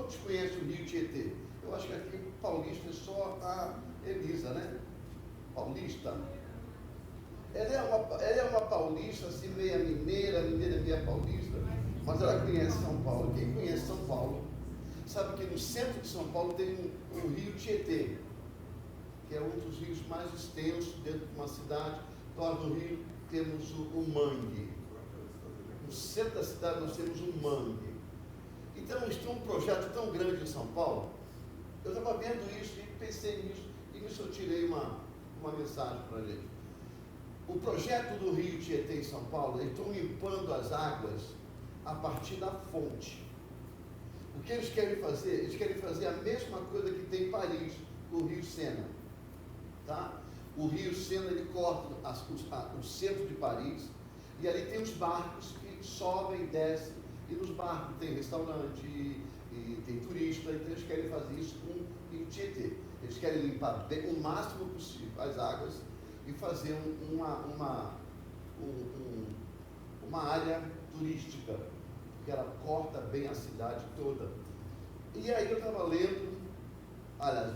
Quantos conhecem o Rio Tietê? Eu acho que aqui paulista é só a Elisa, né? Paulista. Ela é uma paulista, assim, meia mineira meia paulista, mas ela conhece São Paulo. Quem conhece São Paulo sabe que no centro de São Paulo tem o Rio Tietê, que é um dos rios mais extensos dentro de uma cidade. Lá no Rio temos o mangue. No centro da cidade nós temos um mangue. Então, eles têm um projeto tão grande em São Paulo. Eu estava vendo isso e pensei nisso, e nisso eu tirei uma mensagem para a gente. O projeto do Rio Tietê em São Paulo, eles estão limpando as águas a partir da fonte. O que eles querem fazer? Eles querem fazer a mesma coisa que tem em Paris, o Rio Sena. Tá? O Rio Sena, ele corta o centro de Paris, e ali tem os barcos que sobem e descem, e nos barcos tem restaurante e tem turista. Então eles querem fazer isso com o Rio Tietê. Eles querem limpar bem, o máximo possível as águas e fazer uma área turística, porque ela corta bem a cidade toda. E aí eu estava lendo,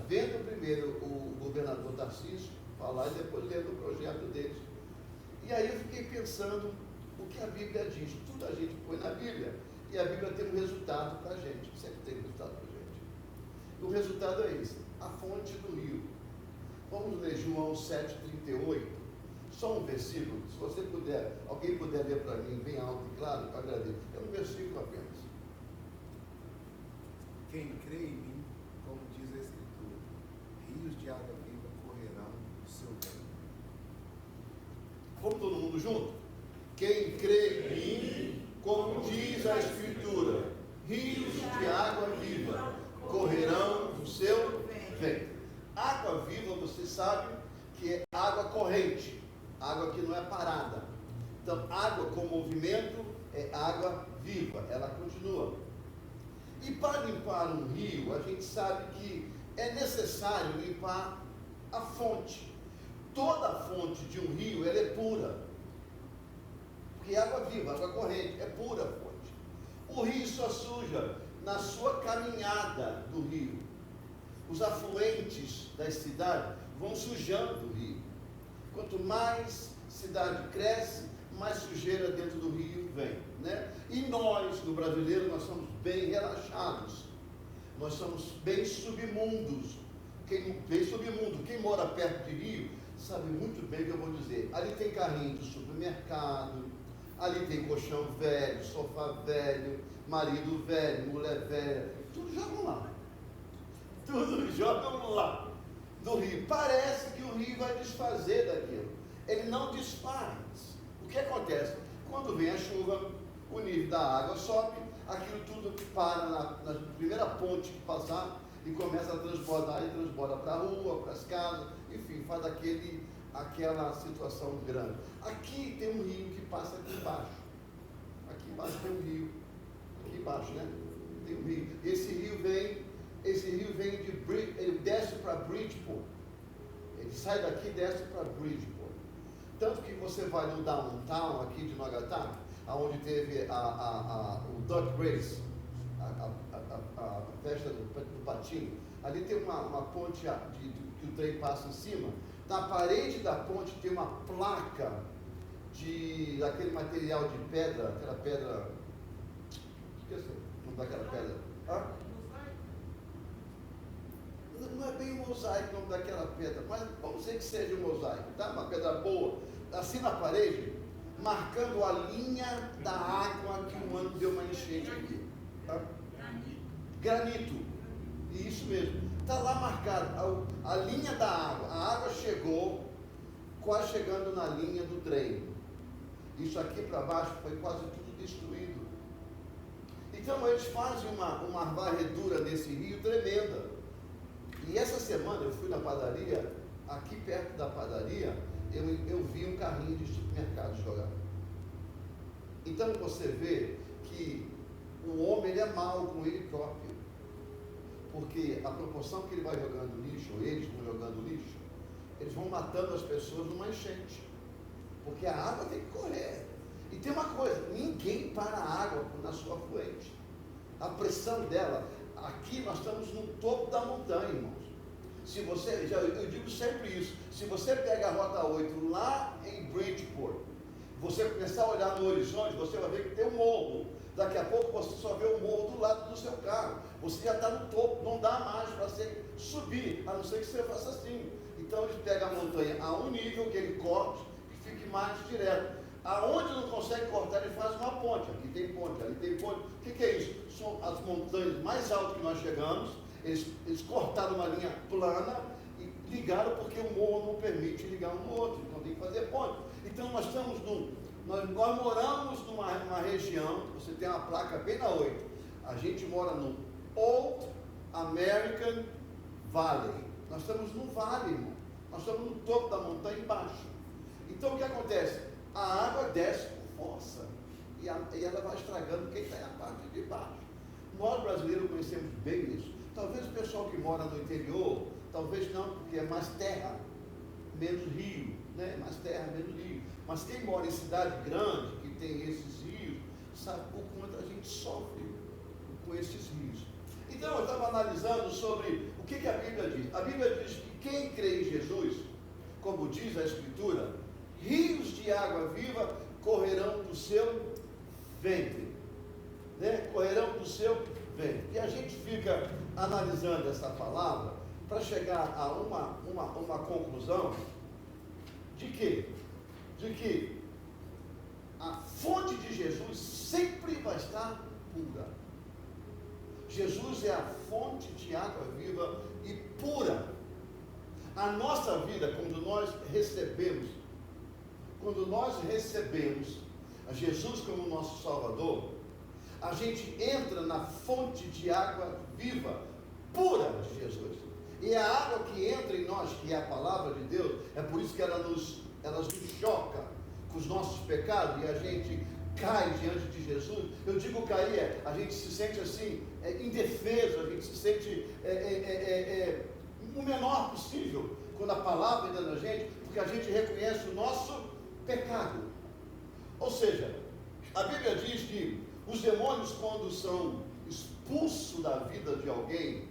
vendo primeiro o governador Tarcísio falar e depois lendo o projeto deles. E aí eu fiquei pensando o que a Bíblia diz. Tudo a gente põe na Bíblia e a Bíblia tem um resultado para a gente. Sempre tem um resultado para a gente. E o resultado é esse: a fonte do rio. Vamos ler João 7,38. Só um versículo. Se você puder, alguém puder ler para mim bem alto e claro, eu agradeço. É um versículo apenas. Quem crê em mim, como diz a Escritura, rios de água viva correrão do seu reino. Vamos todo mundo junto? Quem crê em mim, como diz a Escritura, rios de água viva correrão do seu ventre. Água viva, você sabe que é água corrente, água que não é parada. Então, água com movimento é água viva, ela continua. E para limpar um rio, a gente sabe que é necessário limpar a fonte. Toda a fonte de um rio, ela é pura. Porque é água viva, água corrente, é pura a fonte. O rio só suja na sua caminhada do rio. Os afluentes das cidades vão sujando o rio. Quanto mais cidade cresce, mais sujeira dentro do rio vem, né? E nós, no brasileiro, nós somos bem relaxados. Nós somos bem submundos. Quem mora perto de rio sabe muito bem o que eu vou dizer. Ali tem carrinho do supermercado, ali tem colchão velho, sofá velho, marido velho, mulher velha, tudo jogam lá. Tudo jogam lá no rio. Parece que o rio vai desfazer daquilo. Ele não desfaz. O que acontece? Quando vem a chuva, o nível da água sobe, aquilo tudo para na primeira ponte que passar e começa a transbordar, e transborda para a rua, para as casas, enfim, faz aquela situação grande. Aqui tem um rio que passa aqui embaixo. Aqui embaixo tem um rio. Aqui embaixo, né? Tem um rio. Esse rio vem ele desce para Bridgeport. Ele sai daqui e desce para Bridgeport. Tanto que você vai no downtown aqui de Nogatá, onde teve o Duck Race, a festa do patinho. Ali tem uma ponte que o trem passa em cima. Na parede da ponte tem uma placa daquele material de pedra, aquela pedra. Esqueci o nome daquela pedra. Não é bem um mosaico o nome daquela pedra, mas vamos dizer que seja um mosaico, tá? Uma pedra boa, assim na parede, marcando a linha da água que o ano deu uma enchente aqui. Tá? Granito. Isso mesmo. Está lá marcado a linha da água. A água chegou, quase chegando na linha do trem. Isso aqui para baixo foi quase tudo destruído. Então eles fazem uma varredura nesse rio tremenda. E essa semana eu fui na padaria, aqui perto da padaria, eu vi um carrinho de supermercado jogar. Então você vê que o homem ele é mau com ele próprio. Porque a proporção que ele vai jogando lixo, ou eles vão jogando lixo, eles vão matando as pessoas numa enchente. Porque a água tem que correr. E tem uma coisa, ninguém para a água na sua afluente. A pressão dela, aqui nós estamos no topo da montanha, irmãos. Se você, eu digo sempre isso, se você pega a Rota 8 lá em Bridgeport, você começar a olhar no horizonte, você vai ver que tem um morro. Daqui a pouco você só vê o morro do lado do seu carro. Você já está no topo, não dá mais para você subir, a não ser que você faça assim. Então ele pega a montanha a um nível que ele corte, que fique mais direto. Aonde não consegue cortar, ele faz uma ponte. Aqui tem ponte, ali tem ponte. O que é isso? São as montanhas mais altas que nós chegamos. Eles cortaram uma linha plana e ligaram porque o morro não permite ligar um no outro. Então tem que fazer ponte. Então nós estamos nós moramos numa região, você tem uma placa bem na 8. A gente mora no Old American Valley. Nós estamos no vale, irmão. Nós estamos no topo da montanha embaixo. Então o que acontece? A água desce com força e ela vai estragando quem está na parte de baixo. Nós brasileiros conhecemos bem isso. Talvez o pessoal que mora no interior, talvez não, porque é mais terra, menos rio, né? Mais terra, menos rio. Mas quem mora em cidade grande, que tem esses rios, sabe o quanto a gente sofre com esses rios. Então eu estava analisando sobre o que a Bíblia diz. A Bíblia diz que quem crê em Jesus, como diz a Escritura, rios de água viva correrão do seu ventre, né? Correrão do seu ventre. E a gente fica analisando essa palavra para chegar a uma conclusão de que a fonte de Jesus sempre vai estar pura. Jesus é a fonte de água viva e pura. A nossa vida, quando nós recebemos a Jesus como nosso Salvador, a gente entra na fonte de água viva, pura de Jesus. E a água que entra em nós, que é a palavra de Deus, é por isso que ela nos choca com os nossos pecados e a gente cai diante de Jesus. Eu digo cair, a gente se sente assim, indefeso, a gente se sente o menor possível quando a palavra entra na gente, porque a gente reconhece o nosso pecado. Ou seja, a Bíblia diz que os demônios, quando são expulsos da vida de alguém,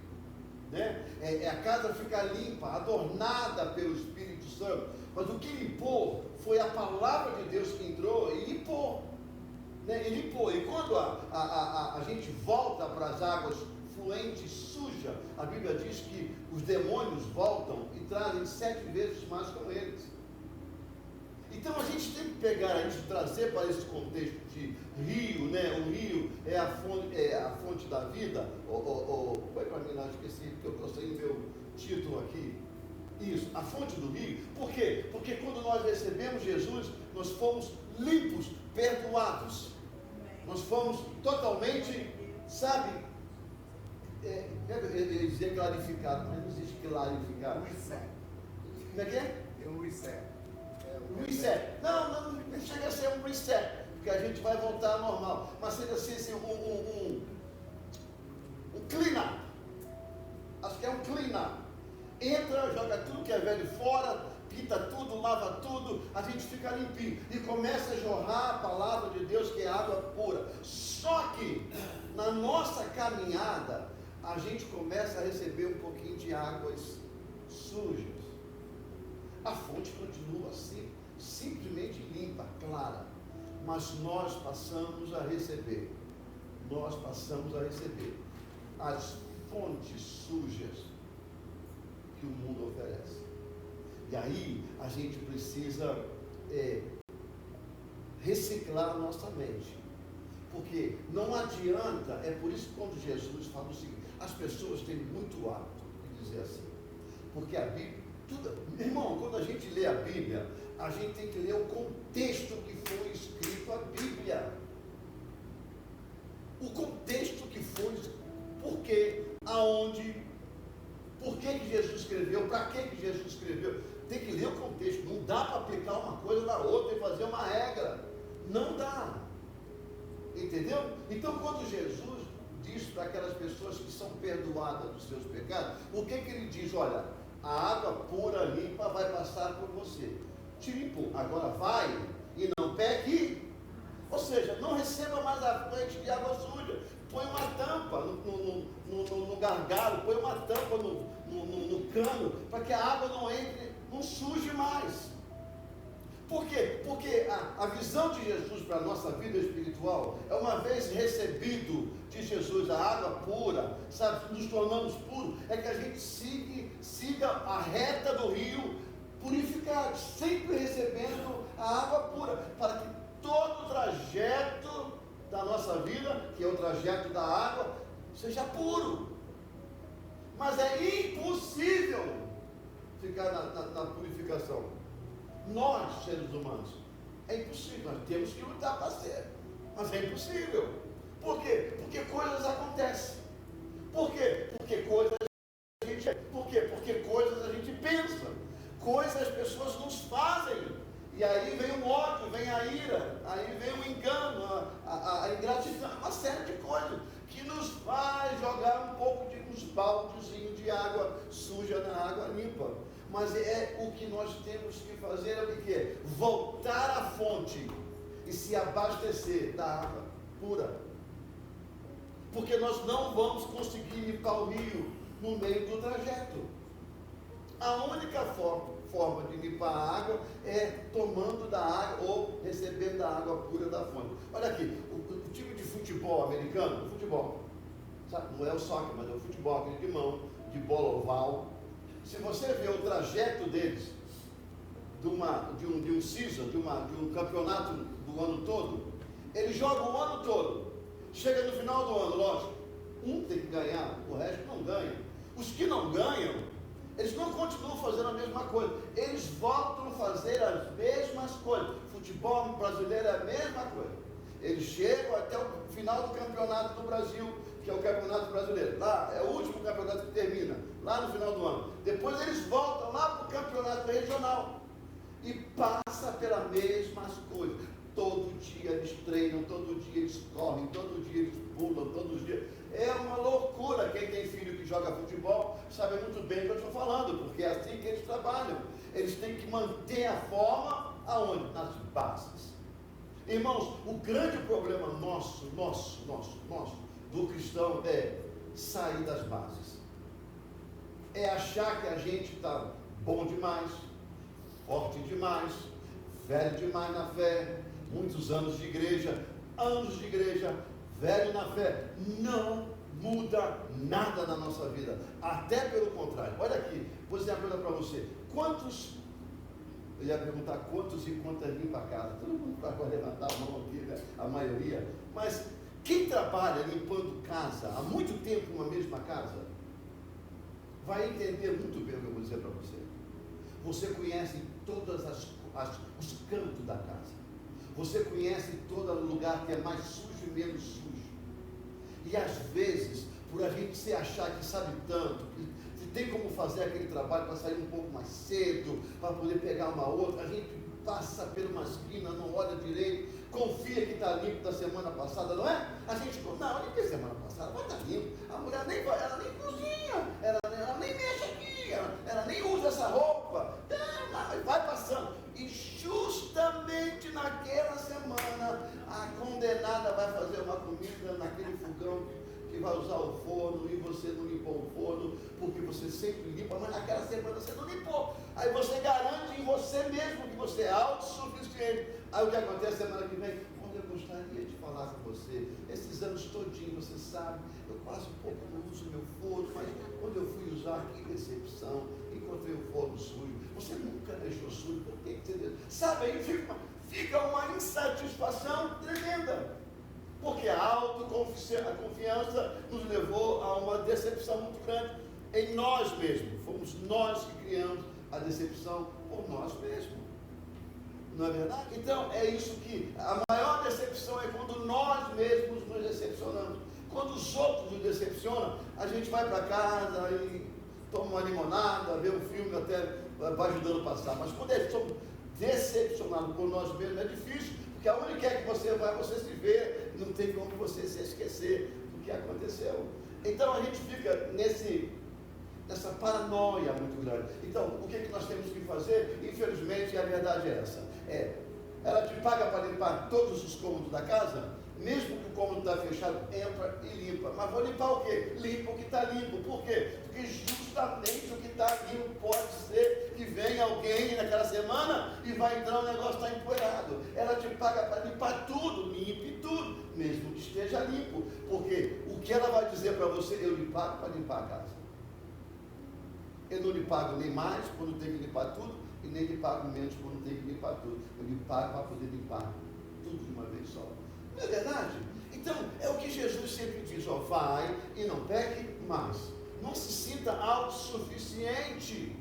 né, a casa fica limpa, adornada pelo Espírito Santo, mas o que limpou foi a palavra de Deus que entrou e limpou, né, e limpou. E quando a gente volta para as águas fluentes, suja, a Bíblia diz que os demônios voltam e trazem 7 vezes mais com eles. Então a gente tem que pegar isso, trazer para esse contexto de rio, né? O rio é a fonte da vida. Foi para mim, não esqueci, porque eu estou sem meu título aqui. Isso, a fonte do rio. Por quê? Porque quando nós recebemos Jesus, nós fomos limpos, perdoados. Nós fomos totalmente, sabe? Eu dizia clarificado, mas não existe clarificado. Reset. Como é que é? É um reset. Reset. Não chega a ser um reset, porque a gente vai voltar ao normal. Mas seja assim, um clean-up. Acho que é um clean-up. Entra, joga tudo que é velho fora, pinta tudo, lava tudo, a gente fica limpinho. E começa a jorrar a palavra de Deus, que é água pura. Só que, na nossa caminhada, a gente começa a receber um pouquinho de águas sujas. A fonte continua assim, simplesmente limpa, clara, mas nós passamos a receber as fontes sujas que o mundo oferece. E aí a gente precisa reciclar a nossa mente, porque não adianta. É por isso que quando Jesus fala o seguinte, as pessoas têm muito hábito de dizer assim, porque a Bíblia, irmão, quando a gente lê a Bíblia, a gente tem que ler o contexto que foi escrito a Bíblia. O contexto que foi, por quê, aonde, por que Jesus escreveu, para que Jesus escreveu. Tem que ler o contexto, não dá para aplicar uma coisa na outra e fazer uma regra. Não dá. Entendeu? Então quando Jesus diz para aquelas pessoas que são perdoadas dos seus pecados, o que ele diz? Olha, a água pura, limpa, vai passar por você. Te limpou. Agora vai e não peque. Ou seja, não receba mais a fonte de água suja. Põe uma tampa no gargalo, põe uma tampa no cano, para que a água não entre, não suje mais. Por quê? Porque a visão de Jesus para a nossa vida espiritual é, uma vez recebido de Jesus a água pura, sabe, nos tornamos puros, é que a gente siga a reta do rio purificado, sempre recebendo a água pura, para que todo o trajeto da nossa vida, que é o trajeto da água, seja puro. Mas é impossível ficar na purificação. Nós, seres humanos, é impossível, nós temos que lutar para ser, mas é impossível. Por quê? Porque coisas acontecem. Por quê? Porque coisas a gente, por quê? Porque coisas a gente pensa, coisas as pessoas nos fazem, e aí vem o ódio, vem a ira, aí vem o engano, a ingratidão, uma série de coisas que nos faz jogar um pouco de uns baldezinhos de água suja na água limpa. Mas é o que nós temos que fazer, é o que? Voltar à fonte e se abastecer da água pura. Porque nós não vamos conseguir limpar o rio no meio do trajeto. A única forma de limpar a água é tomando da água ou recebendo da água pura da fonte. Olha aqui, o time de futebol americano, futebol, sabe, não é o soccer, mas é o futebol, aquele de mão, de bola oval. Se você vê o trajeto deles, de um season, de um campeonato do ano todo, eles jogam o ano todo. Chega no final do ano, lógico, um tem que ganhar, o resto não ganha. Os que não ganham, eles não continuam fazendo a mesma coisa, eles voltam a fazer as mesmas coisas. Futebol brasileiro é a mesma coisa. Eles chegam até o final do campeonato do Brasil, que é o campeonato brasileiro. Lá é o último campeonato que termina, lá no final do ano. Depois eles voltam lá para o campeonato regional e passa pelas mesmas coisas. Todo dia eles treinam, todo dia eles correm, todo dia eles pulam, todo dia. É uma loucura. Quem tem filho que joga futebol sabe muito bem o que eu estou falando, porque é assim que eles trabalham. Eles têm que manter a forma aonde? Nas bases. Irmãos, o grande problema nosso do cristão é sair das bases. É achar que a gente está bom demais, forte demais, velho demais na fé, muitos anos de igreja, velho na fé. Não muda nada na nossa vida, até pelo contrário. Olha aqui, vou dizer uma coisa para você. Eu ia perguntar quantos e quantas limpam a casa. Todo mundo vai levantar a mão aqui, né? A maioria. Mas quem trabalha limpando casa há muito tempo uma mesma casa, vai entender muito bem o que eu vou dizer para você. Você conhece todos os cantos da casa. Você conhece todo lugar que é mais sujo e menos sujo. E às vezes, por a gente se achar que sabe tanto, que tem como fazer aquele trabalho para sair um pouco mais cedo, para poder pegar uma outra, a gente passa por uma esquina, não olha direito, confia que está limpo da semana passada, não é? A gente, não, limpei semana passada, vai estar limpo. A mulher nem vai, ela nem cozinha, ela nem mexe aqui, ela nem usa essa roupa. Não, vai passando. E justamente naquela semana, a condenada vai fazer uma comida naquele fogão que vai usar o forno, e você não limpou o forno, porque você sempre limpa, mas naquela semana você não limpou. Aí você garante em você mesmo que você é autossuficiente. Aí o que acontece semana que vem? Quando eu gostaria de falar com você, esses anos todinhos, você sabe, eu quase um pouco não uso meu forno, mas quando eu fui usar, que decepção, encontrei o forno sujo. Você nunca deixou sujo, por que você deixou? Sabe, aí fica uma insatisfação tremenda. Porque a confiança nos levou a uma decepção muito grande em nós mesmos. Fomos nós que criamos a decepção por nós mesmos. Não é verdade? Então, é isso que a maior decepção é quando nós mesmos nos decepcionamos. Quando os outros nos decepcionam, a gente vai para casa e toma uma limonada, vê um filme, até vai ajudando a passar. Mas quando eles somos decepcionados por nós mesmos, é difícil. Porque aonde quer que você vai, você se vê, não tem como você se esquecer do que aconteceu. Então a gente fica nessa paranoia muito grande. Então, o que nós temos que fazer? Infelizmente, a verdade é essa. Ela te paga para limpar todos os cômodos da casa? Mesmo que o cômodo está fechado, entra e limpa. Mas vou limpar o quê? Limpa o que está limpo. Por quê? Porque justamente o que está limpo pode ser que venha alguém naquela semana e vai entrar, o negócio está empoeirado. Ela te paga para limpar tudo, limpe tudo, mesmo que esteja limpo. Porque o que ela vai dizer para você, eu lhe pago para limpar a casa. Eu não lhe pago nem mais quando tem que limpar tudo, e nem lhe pago menos quando tem que limpar tudo. Eu lhe pago para poder limpar tudo de uma vez só. Não é verdade? Então, é o que Jesus sempre diz, ó, vai e não peque mais. Não se sinta autossuficiente.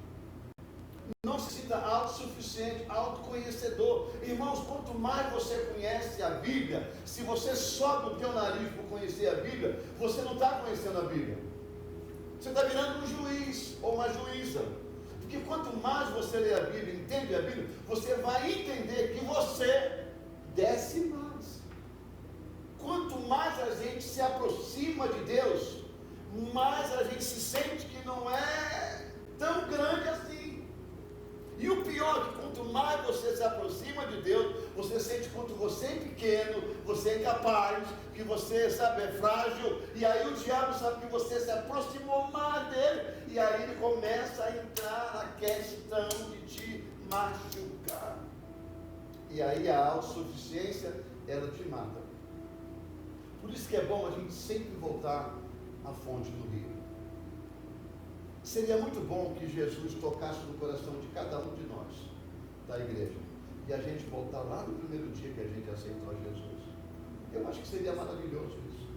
Não se sinta autossuficiente, autoconhecedor. Irmãos, quanto mais você conhece a Bíblia, se você sobe o teu nariz por conhecer a Bíblia, você não está conhecendo a Bíblia. Você está virando um juiz ou uma juíza. Porque quanto mais você lê a Bíblia, entende a Bíblia, você vai entender que você desce mais. Quanto mais a gente se aproxima de Deus, mais a gente se sente que não é tão grande assim. E o pior é que quanto mais você se aproxima de Deus, você sente quanto você é pequeno, você é incapaz, que você, sabe, é frágil. E aí o diabo sabe que você se aproximou mais dele, e aí ele começa a entrar na questão de te machucar. E aí a autossuficiência, ela te mata. Por isso que é bom a gente sempre voltar à fonte do rio. Seria muito bom que Jesus tocasse no coração de cada um de nós, da igreja, e a gente voltar lá no primeiro dia que a gente aceitou Jesus. Eu acho que seria maravilhoso isso.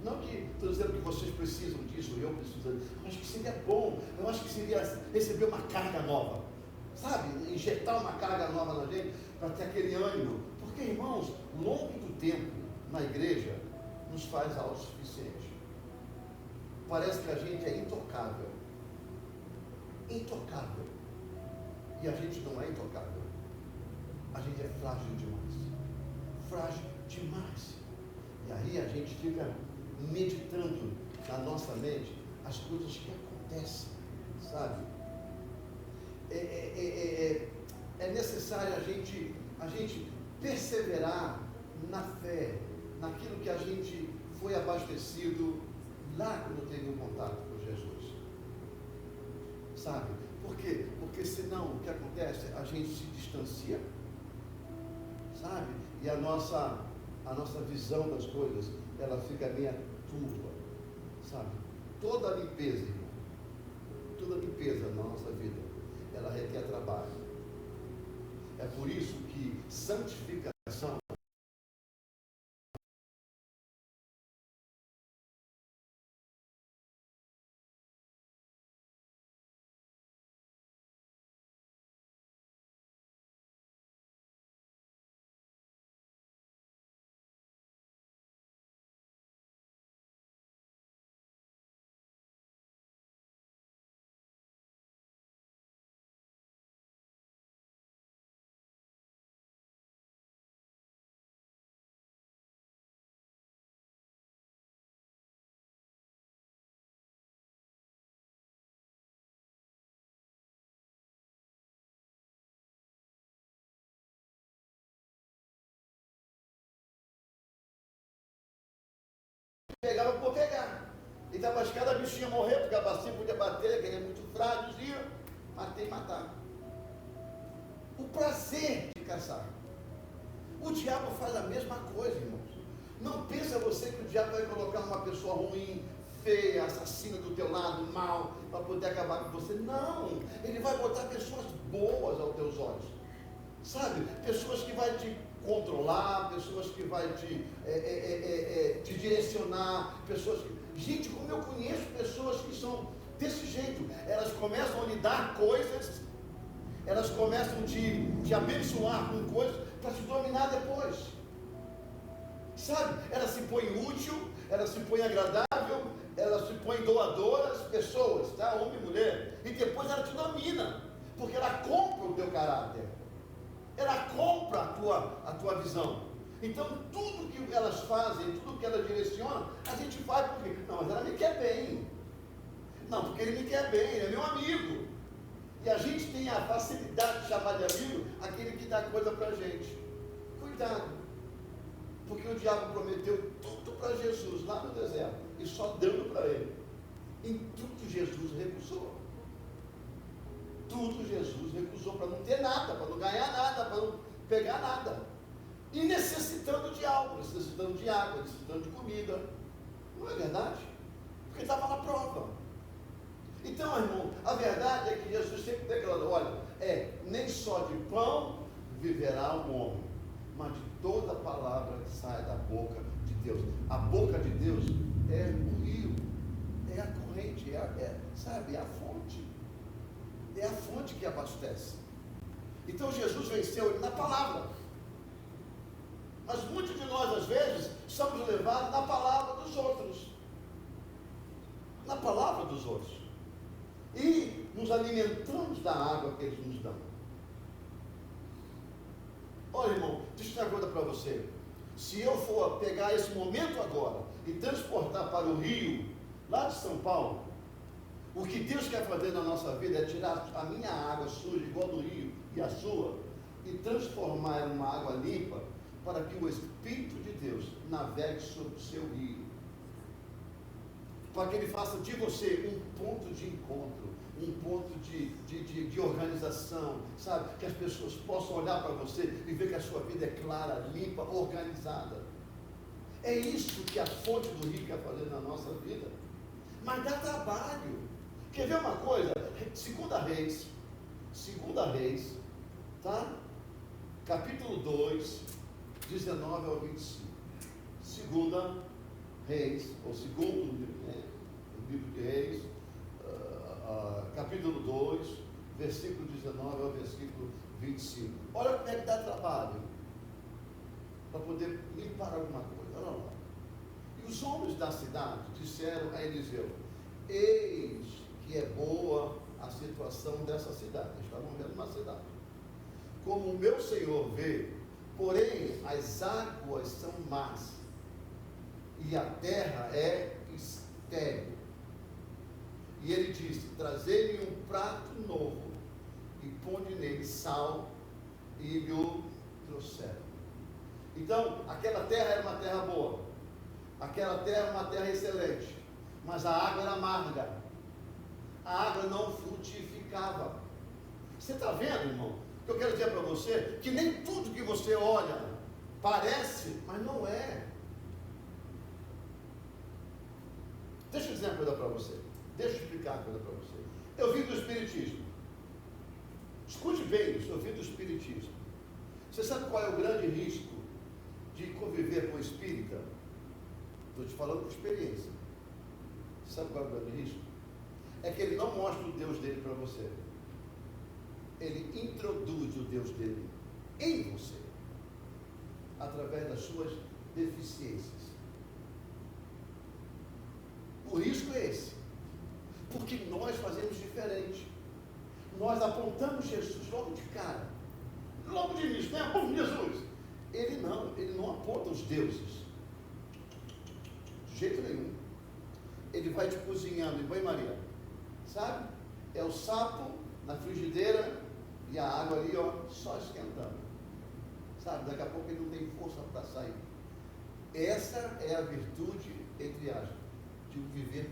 Não que estou dizendo que vocês precisam disso, eu preciso, eu acho que seria bom, eu acho que seria receber uma carga nova, sabe? Injetar uma carga nova na gente, para ter aquele ânimo. Porque, irmãos, longo do tempo na igreja nos faz autossuficiente. Parece que a gente é intocável. Intocável. E a gente não é intocável. A gente é frágil demais. Frágil demais. E aí a gente fica meditando na nossa mente as coisas que acontecem, sabe? É necessário a gente perseverar na fé, naquilo que a gente foi abastecido lá quando teve um contato com Jesus. Sabe? Por quê? Porque senão o que acontece? A gente se distancia. Sabe? E a nossa visão das coisas, ela fica meio turva. Sabe? Toda limpeza, irmão, toda limpeza na nossa vida, ela requer trabalho. É por isso que santificação pegava por pegar. Então, mas cada bichinho ia morrer, porque a bacia podia bater, que ele é muito frágil, dizia, matei e matar. O prazer de caçar. O diabo faz a mesma coisa, irmãos. Não pensa você que o diabo vai colocar uma pessoa ruim, feia, assassina do teu lado, mal, para poder acabar com você. Não, ele vai botar pessoas boas aos teus olhos. Sabe? Pessoas que vai te controlar, pessoas que vai te direcionar, pessoas que... Gente, como eu conheço pessoas que são desse jeito, elas começam a lhe dar coisas, elas começam a te abençoar com coisas para te dominar depois. Sabe? Ela se põe útil, ela se põe agradável, ela se põe doadoras, pessoas, tá? Homem e mulher, e depois ela te domina, porque ela compra o teu caráter. Ela compra a tua visão. Então, tudo que elas fazem, tudo que elas direcionam, a gente faz porque, não, mas ela me quer bem. Não, porque ele me quer bem, ele é meu amigo. E a gente tem a facilidade de chamar de amigo aquele que dá coisa pra gente. Cuidado. Porque o diabo prometeu tudo para Jesus lá no deserto, e só dando para ele. Em tudo Jesus recusou. Tudo Jesus recusou, para não ter nada, para não ganhar nada, para não pegar nada. E necessitando de algo, necessitando de água, necessitando de comida. Não é verdade? Porque estava na prova. Então, irmão, a verdade é que Jesus sempre declarou, olha, nem só de pão viverá o homem, mas de toda palavra que sai da boca de Deus. A boca de Deus é o rio, é a corrente, sabe, é a fonte. É a fonte que abastece. Então Jesus venceu ele na palavra. Mas muitos de nós, às vezes, somos levados na palavra dos outros. Na palavra dos outros. E nos alimentamos da água que eles nos dão. Olha, irmão, deixa eu dizer uma coisa para você. Se eu for pegar esse momento agora e transportar para o rio, lá de São Paulo, o que Deus quer fazer na nossa vida é tirar a minha água suja, igual do rio, e a sua, e transformar em uma água limpa, para que o Espírito de Deus navegue sobre o seu rio. Para que ele faça de você um ponto de encontro, um ponto de organização, sabe? Que as pessoas possam olhar para você e ver que a sua vida é clara, limpa, organizada. É isso que a fonte do rio quer fazer na nossa vida. Mas dá trabalho. Quer ver uma coisa? Segunda Reis, tá? Capítulo 2, 19 ao 25. Segunda Reis, ou segundo livro de Reis, capítulo 2, versículo 19 ao versículo 25. Olha como é que dá trabalho para poder limpar alguma coisa. Olha lá. E os homens da cidade disseram a Eliseu: eis que é boa a situação dessa cidade. Eles estavam vendo uma cidade. Como o meu senhor vê, porém as águas são más, e a terra é estéril. E ele disse: trazei-me um prato novo, e ponde nele sal, e lhe o trouxeram. Então, aquela terra era uma terra boa, aquela terra era uma terra excelente, mas a água era amarga, a água não frutificava. Você está vendo, irmão? O que eu quero dizer para você, que nem tudo que você olha parece, mas não é. Deixa eu dizer uma coisa para você. Deixa eu explicar uma coisa para você. Eu vim do Espiritismo. Escute bem isso, eu vim do Espiritismo. Você sabe qual é o grande risco de conviver com o espírita? Estou te falando por experiência. Você sabe qual é o grande risco? É que ele não mostra o Deus dele para você. Ele introduz o Deus dele em você, através das suas deficiências. O risco é esse, porque nós fazemos diferente. Nós apontamos Jesus logo de cara, logo de início, né? Bom, Jesus. Ele não aponta os deuses, de jeito nenhum. Ele vai te cozinhando em banho-maria, sabe? É o sapo na frigideira e a água ali, ó, só esquentando, sabe? Daqui a pouco ele não tem força para sair. Essa é a virtude, entre aspas, de viver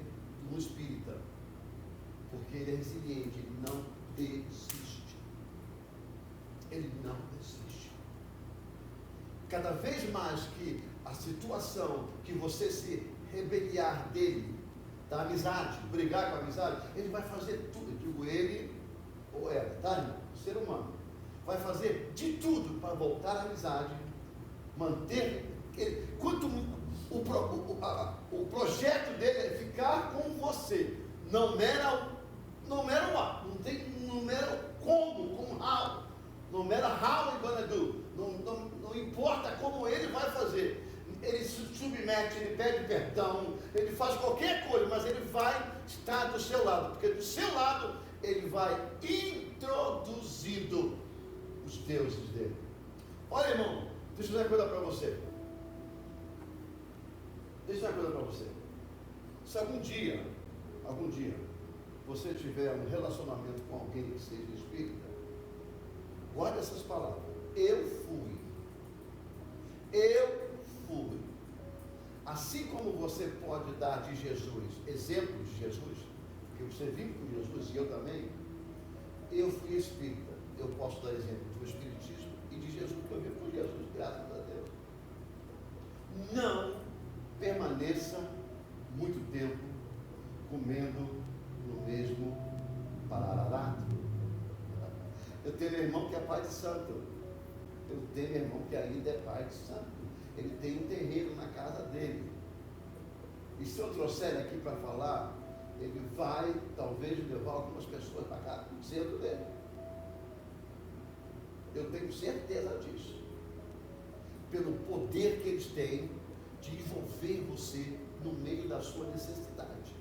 um espírita, porque ele é resiliente, ele não desiste. Ele não desiste. Cada vez mais que a situação que você se rebeliar dele, da amizade, brigar com a amizade, ele vai fazer tudo. Eu digo ele ou ela, tá, irmão? O ser humano vai fazer de tudo para voltar à amizade, manter ele. Quanto o projeto dele é ficar com você, não matter what, não matter como how, no matter how we're gonna do, não importa como ele vai fazer. Ele se submete, ele pede perdão, ele faz qualquer coisa, mas ele vai estar do seu lado, porque do seu lado ele vai introduzindo os deuses dele. Olha, irmão, deixa eu dizer uma coisa para você. Se algum dia, você tiver um relacionamento com alguém que seja espírita, guarde essas palavras. Eu fui Assim como você pode dar de Jesus, exemplos de Jesus, porque você vive com Jesus e eu também, eu fui espírita, eu posso dar exemplo do Espiritismo e de Jesus, porque eu vivo com Jesus, graças a Deus. Não permaneça muito tempo comendo no mesmo parararato. Eu tenho meu irmão que é pai de santo. Eu tenho meu irmão que ainda é pai de santo. Ele tem um terreiro na casa dele. E se eu trouxer ele aqui para falar, ele vai talvez levar algumas pessoas para cá no centro dele. Eu tenho certeza disso. Pelo poder que eles têm de envolver você no meio da sua necessidade.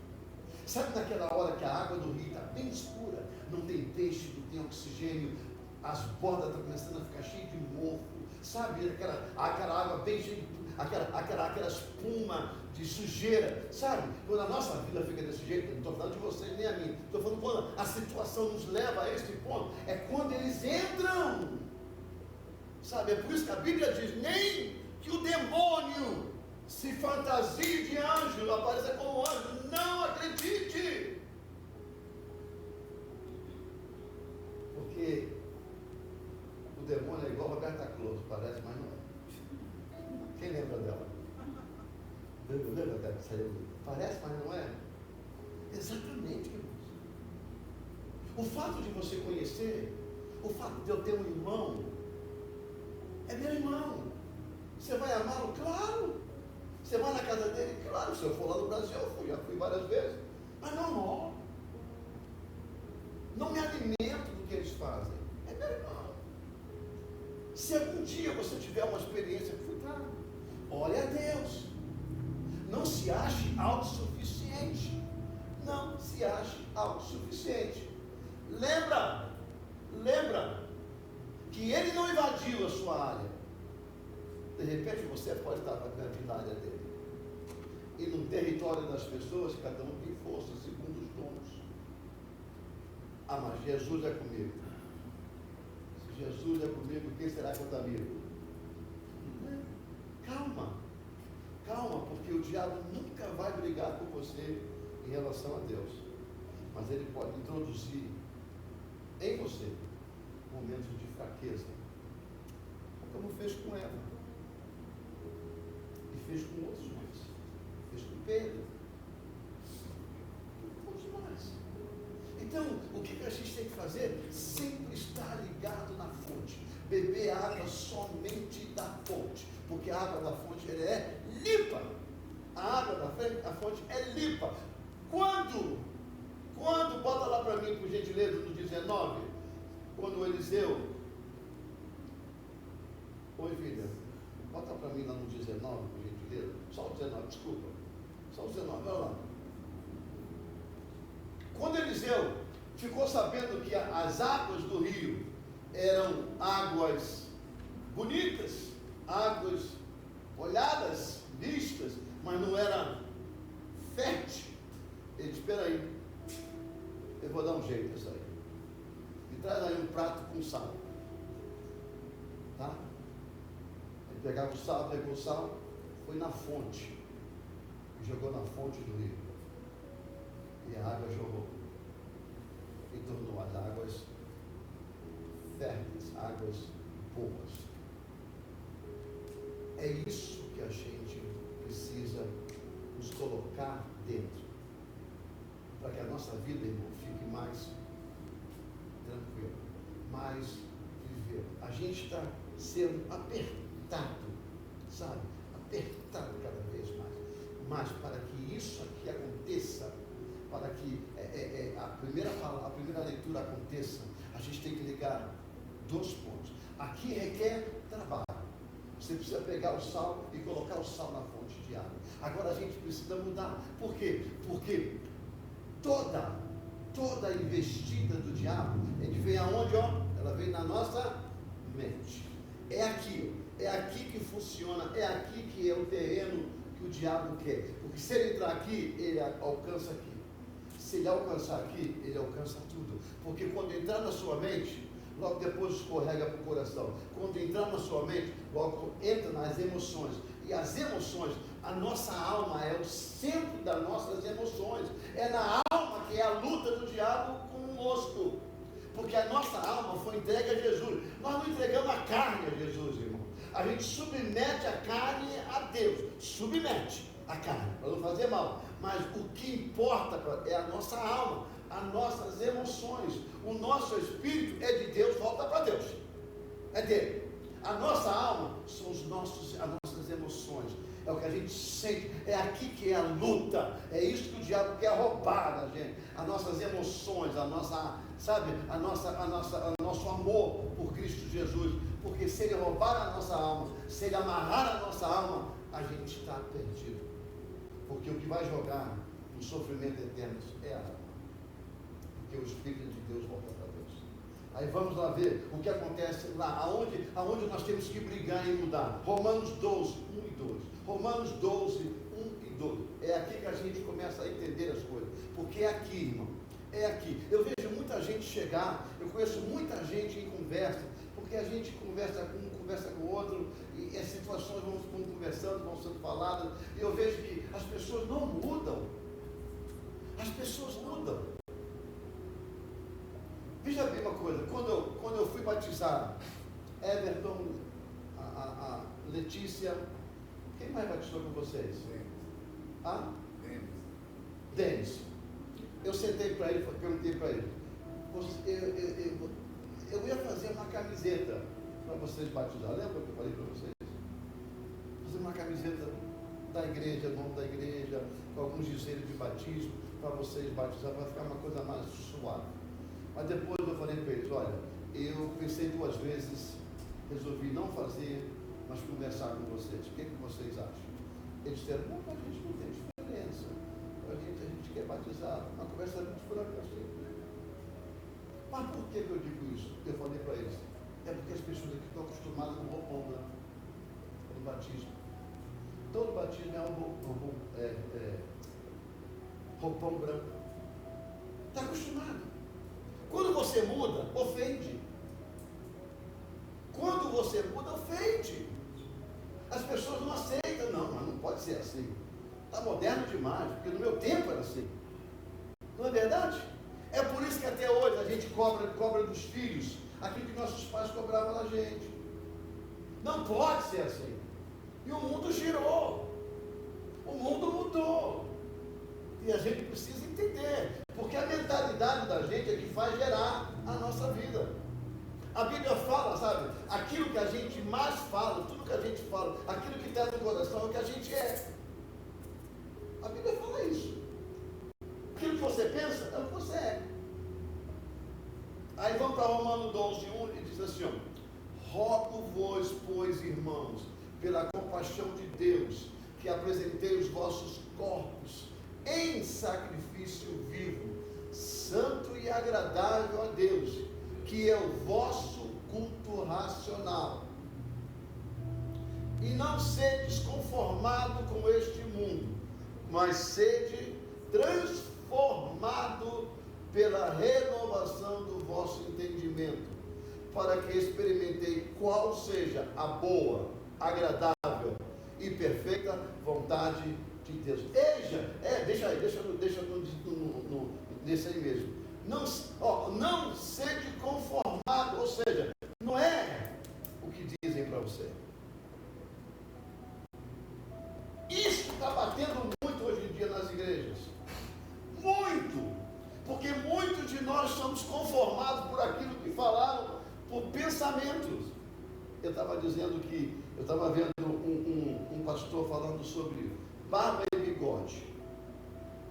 Sabe naquela hora que a água do rio está bem escura, não tem peixe, não tem oxigênio, as bordas estão começando a ficar cheias de mofo, sabe, aquela água bem cheia, aquela espuma de sujeira, sabe? Quando a nossa vida fica desse jeito, não estou falando de vocês nem a mim, estou falando quando a situação nos leva a este ponto, é quando eles entram, sabe? É por isso que a Bíblia diz, nem que o demônio se fantasie de anjo, apareça como anjo, não acredite, porque o demônio é igual a Roberta Close, parece, mas não é. Quem lembra dela? Lembra dela que saiu? Parece, mas não é? Exatamente, irmãos. O fato de você conhecer, o fato de eu ter um irmão, é meu irmão. Você vai amá-lo? Claro. Você vai na casa dele? Claro. Se eu for lá no Brasil, eu fui, já fui várias vezes. Mas não moro. Não me alimento do que eles fazem. É meu irmão. Se algum dia você tiver uma experiência, cuidado. Ore a Deus. Não se ache autossuficiente. Não se ache autossuficiente. Lembra que ele não invadiu a sua área. De repente você pode estar na área dele. E no território das pessoas, cada um tem força segundo os dons. Ah, mas Jesus é comigo. Se Jesus é comigo, quem será contra mim? Calma, porque o diabo nunca vai brigar com você em relação a Deus. Mas ele pode introduzir em você momentos de fraqueza. Como fez com Eva. E fez com outros mais. Fez com Pedro. Com todos nós. Então, o que a gente tem que fazer? Sempre estar ligado na fonte. Beber água somente da fonte. Porque a água da fonte ela é limpa. A água da fonte é limpa. Quando, bota lá para mim, por gentileza, no 19, quando o Eliseu, oi filha, bota para mim lá no 19, por gentileza, só o 19, desculpa, só o 19, olha lá. Quando Eliseu ficou sabendo que as águas do rio eram águas bonitas, águas olhadas, vistas, mas não era fértil, ele disse, espera aí, eu vou dar um jeito nisso aí. Me traz aí um prato com sal. Tá? Ele pegava o sal, pegou o sal, foi na fonte. E jogou na fonte do rio. E a água jorrou. E tornou as águas férteis, águas boas. É isso que a gente precisa nos colocar dentro. Para que a nossa vida, irmão, fique mais tranquila, mais viveu. A gente está sendo apertado, sabe? Apertado cada vez mais. Mas para que isso aqui aconteça, para que a primeira leitura aconteça, a gente tem que ligar 2 pontos. Aqui requer trabalho. Você precisa pegar o sal e colocar o sal na fonte de água. Agora a gente precisa mudar. Por quê? Porque toda investida do diabo, ele vem aonde, ó? Ela vem na nossa mente. É aqui que funciona, é aqui que é o terreno que o diabo quer. Porque se ele entrar aqui, ele alcança aqui. Se ele alcançar aqui, ele alcança tudo. Porque quando entrar na sua mente, logo depois escorrega para o coração. Quando entrar na sua mente, logo entra nas emoções. E as emoções, A nossa alma é o centro das nossas emoções. É na alma que é a luta do diabo conosco. Porque a nossa alma foi entregue a Jesus. Nós não entregamos a carne a Jesus, irmão. A gente submete a carne a Deus. Submete a carne, para não fazer mal. Mas o que importa é a nossa alma, as nossas emoções. O nosso espírito é de Deus, volta para Deus. É dele. A nossa alma são as nossas emoções. É o que a gente sente, é aqui que é a luta, é isso que o diabo quer roubar da gente, as nossas emoções, o nosso amor por Cristo Jesus, porque se ele roubar a nossa alma, se ele amarrar a nossa alma, a gente está perdido, porque o que vai jogar no sofrimento eterno é a alma, porque o Espírito de Deus volta para Deus. Aí vamos lá ver o que acontece lá, aonde nós temos que brigar e mudar. Romanos 12, 1 e 2. Romanos 12, 1 e 2. É aqui que a gente começa a entender as coisas. Porque é aqui, irmão. É aqui. Eu vejo muita gente chegar, eu conheço muita gente em conversa, porque a gente conversa com um, conversa com o outro, e as situações vão conversando, vão sendo faladas, e eu vejo que as pessoas não mudam. As pessoas mudam. Veja bem uma coisa, quando eu fui batizar Everton, a Letícia, quem mais batizou com vocês? Denis. Eu sentei para ele, perguntei para ele, eu ia fazer uma camiseta para vocês batizar, lembra que eu falei para vocês? Fazer uma camiseta da igreja, nome da igreja, com alguns dizeres de batismo, para vocês batizar, para ficar uma coisa mais suave. Mas depois eu falei para eles, olha, eu pensei 2 vezes, resolvi não fazer, mas conversar com vocês. O que vocês acham? Eles disseram, não, a gente não tem diferença. A gente quer batizar. Uma conversa muito franca assim. Mas por que eu digo isso? Eu falei para eles, é porque as pessoas aqui estão acostumadas com roupão branco, no batismo. Todo batismo é roupão branco. Está acostumado. Quando você muda, ofende. Quando você muda, ofende. As pessoas não aceitam, não, mas não pode ser assim. Está moderno demais, porque no meu tempo era assim. Não é verdade? É por isso que até hoje a gente cobra dos filhos aquilo que nossos pais cobravam da gente. Não pode ser assim. E o mundo girou. O mundo mudou. E a gente precisa entender. Porque a mentalidade da gente é que faz gerar a nossa vida. A Bíblia fala, sabe? Aquilo que a gente mais fala, tudo que a gente fala, aquilo que está no coração é o que a gente é. A Bíblia fala isso. Aquilo que você pensa é o que você é. Aí vamos para Romanos 12, 1 e diz assim, ó, rogo-vos, pois, irmãos, pela compaixão de Deus, que apresentei os vossos corpos em sacrifício vivo, santo e agradável a Deus, que é o vosso culto racional. E não sedes conformado com este mundo, mas sede transformado pela renovação do vosso entendimento, para que experimentei qual seja a boa, agradável e perfeita vontade de Deus. Deixa nesse aí mesmo. Não sede conformado, ou seja, não é o que dizem para você. Isso está batendo muito hoje em dia nas igrejas. Muito. Porque muitos de nós somos conformados por aquilo que falaram, por pensamentos. Eu estava dizendo que, eu estava vendo um pastor falando sobre barba e bigode.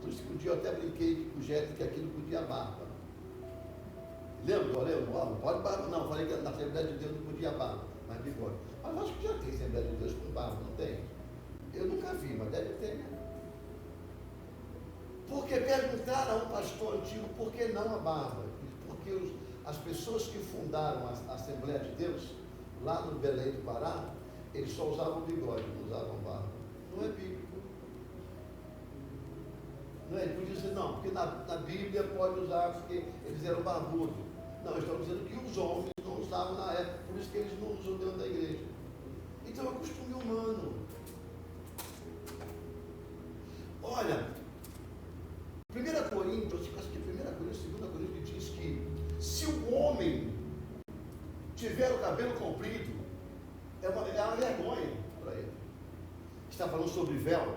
Por isso que um dia eu até brinquei com o Jéssica que aquilo podia barba. Lembra? Não pode barba não. Falei que na Assembleia de Deus não podia barba, mas bigode. Mas acho que já tem Assembleia de Deus com barba, não tem? Eu nunca vi, mas deve ter, né? Porque perguntaram a um pastor antigo por que não a barba. Porque as pessoas que fundaram a Assembleia de Deus, lá no Belém do Pará, eles só usavam bigode, não usavam barba. Não é bíblico. Não é? Ele podia dizer, não, porque na Bíblia pode usar, porque eles eram barbudos. Não, estão dizendo que os homens não usavam na época, por isso que eles não usam dentro da igreja. Então é costume humano. Olha, 1 Coríntios, acho que 1 Coríntios, 2 Coríntios diz que se o homem tiver o cabelo comprido, é uma vergonha para ele. Está falando sobre véu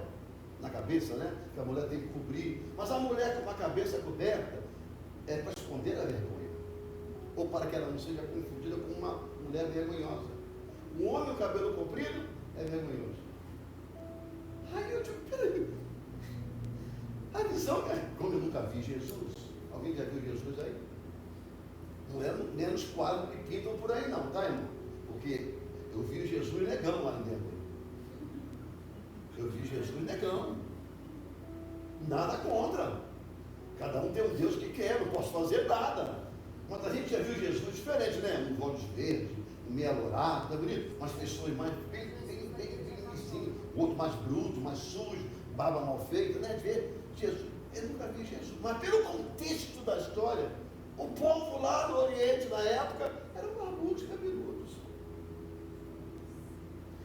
na cabeça, né? Que a mulher tem que cobrir. Mas a mulher com a cabeça coberta é para esconder a vergonha, ou para que ela não seja confundida com uma mulher vergonhosa. O homem com o cabelo comprido é vergonhoso. Aí eu digo, peraí, a visão é, como eu nunca vi Jesus. Alguém já viu Jesus aí? Não é menos quadros que pintam por aí não, tá, irmão? Porque eu vi Jesus negão lá dentro. Eu vi Jesus negão. Nada contra. Cada um tem um Deus que quer, não posso fazer nada. Mas a gente já viu Jesus diferente, né? Um olhos verdes, um meio alourado, tá bonito? Umas pessoas mais bem assim, o outro mais bruto, mais sujo, barba mal feita, né? Ver Jesus. Eu nunca vi Jesus. Mas pelo contexto da história, o povo lá no Oriente, na época, eram barbudos, cabeludos.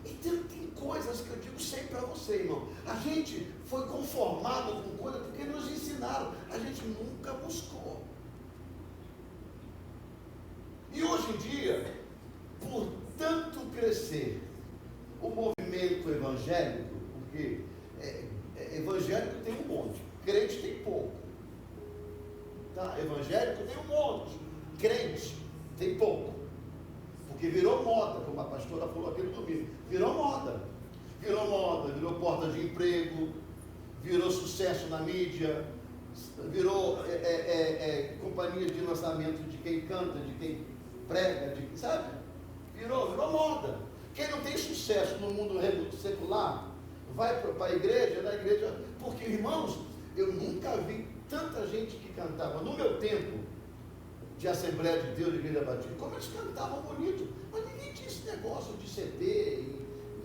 Então tem coisas que eu digo sempre para você, irmão. A gente foi conformado com coisas porque nos ensinaram. A gente nunca buscou. E hoje em dia, por tanto crescer o movimento evangélico, porque evangélico tem um monte, crente tem pouco. Tá? Evangélico tem um monte, crente tem pouco. Porque virou moda, como a pastora falou aqui no domingo. Virou moda, virou porta de emprego, virou sucesso na mídia, virou companhia de lançamento de quem canta, de quem prega, sabe? Virou moda. Quem não tem sucesso no mundo secular, vai para a igreja, na igreja, porque, irmãos, eu nunca vi tanta gente que cantava, no meu tempo, de Assembleia de Deus, de Igreja Batista, como eles cantavam bonito, mas ninguém tinha esse negócio de CD,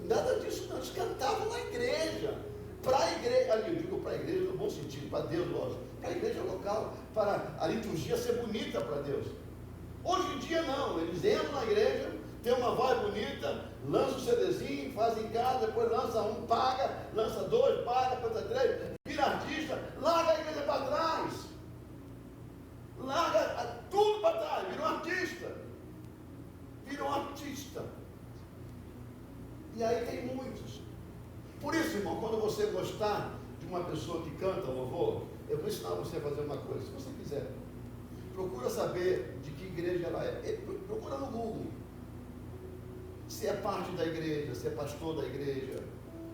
nada disso não, eles cantavam na igreja, para a igreja, ali eu digo para a igreja no bom sentido, para Deus, lógico, para a igreja local, para a liturgia ser bonita para Deus. Hoje em dia não, eles entram na igreja, tem uma voz bonita, lança o CDzinho, faz em casa, depois lança um, paga, lança dois, paga, lança três, vira artista, larga a igreja para trás, larga tudo para trás, virou um artista. E aí tem muitos. Por isso, irmão, quando você gostar de uma pessoa que canta louvor, eu vou ensinar você a fazer uma coisa, se você quiser. Procura saber de que igreja ela é. Procura no Google. Se é parte da igreja, se é pastor da igreja,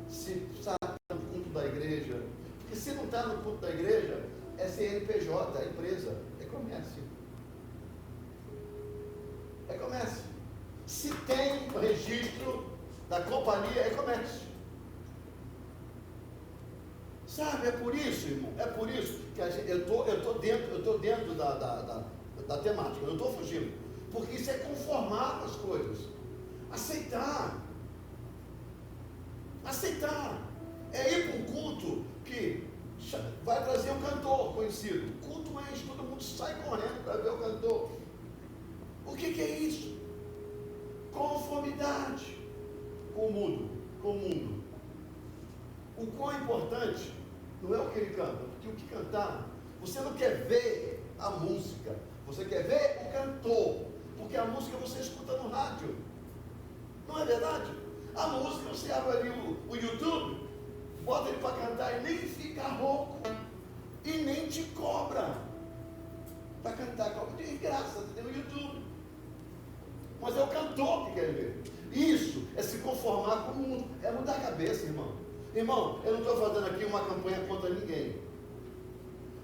se está no culto da igreja. Porque se não está no culto da igreja, é CNPJ, é empresa, é comércio. É comércio. Se tem registro da companhia, é comércio. Sabe, é por isso, irmão, é por isso que eu estou dentro da temática, eu não estou fugindo. Porque isso é conformar com as coisas. Aceitar. É ir para um culto que vai trazer um cantor conhecido. O culto é isso, todo mundo sai correndo para ver o cantor. O que é isso? Conformidade com o mundo. O quão importante não é o que ele canta, porque o que cantar, você não quer ver a música, você quer ver o cantor, porque a música você escuta no rádio, não é verdade? A música você abre ali o YouTube, bota ele para cantar e nem fica rouco, e nem te cobra para cantar, cobra de graça, tem no YouTube, mas é o cantor que quer ver. Isso é se conformar com o mundo, é mudar a cabeça, irmão. Irmão, eu não estou fazendo aqui uma campanha contra ninguém.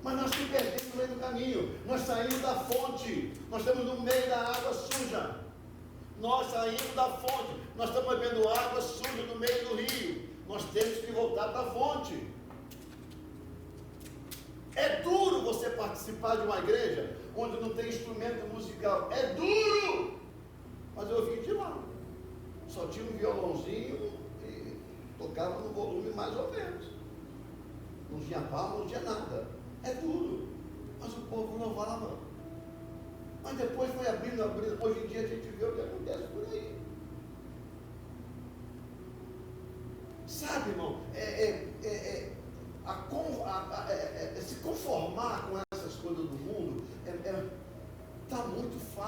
Mas nós se perdemos no meio do caminho. Nós saímos da fonte. Nós estamos no meio da água suja. Nós saímos da fonte. Nós estamos bebendo água suja no meio do rio. Nós temos que voltar para a fonte. É duro você participar de uma igreja onde não tem instrumento musical. É duro! Mas eu vim de lá. Só tinha um violãozinho e tocava no volume mais ou menos. Não tinha palma, não tinha nada. É duro. Mas o povo louvava. Mas depois foi abrindo. Hoje em dia a gente vê o que acontece por aí. Sabe, irmão? A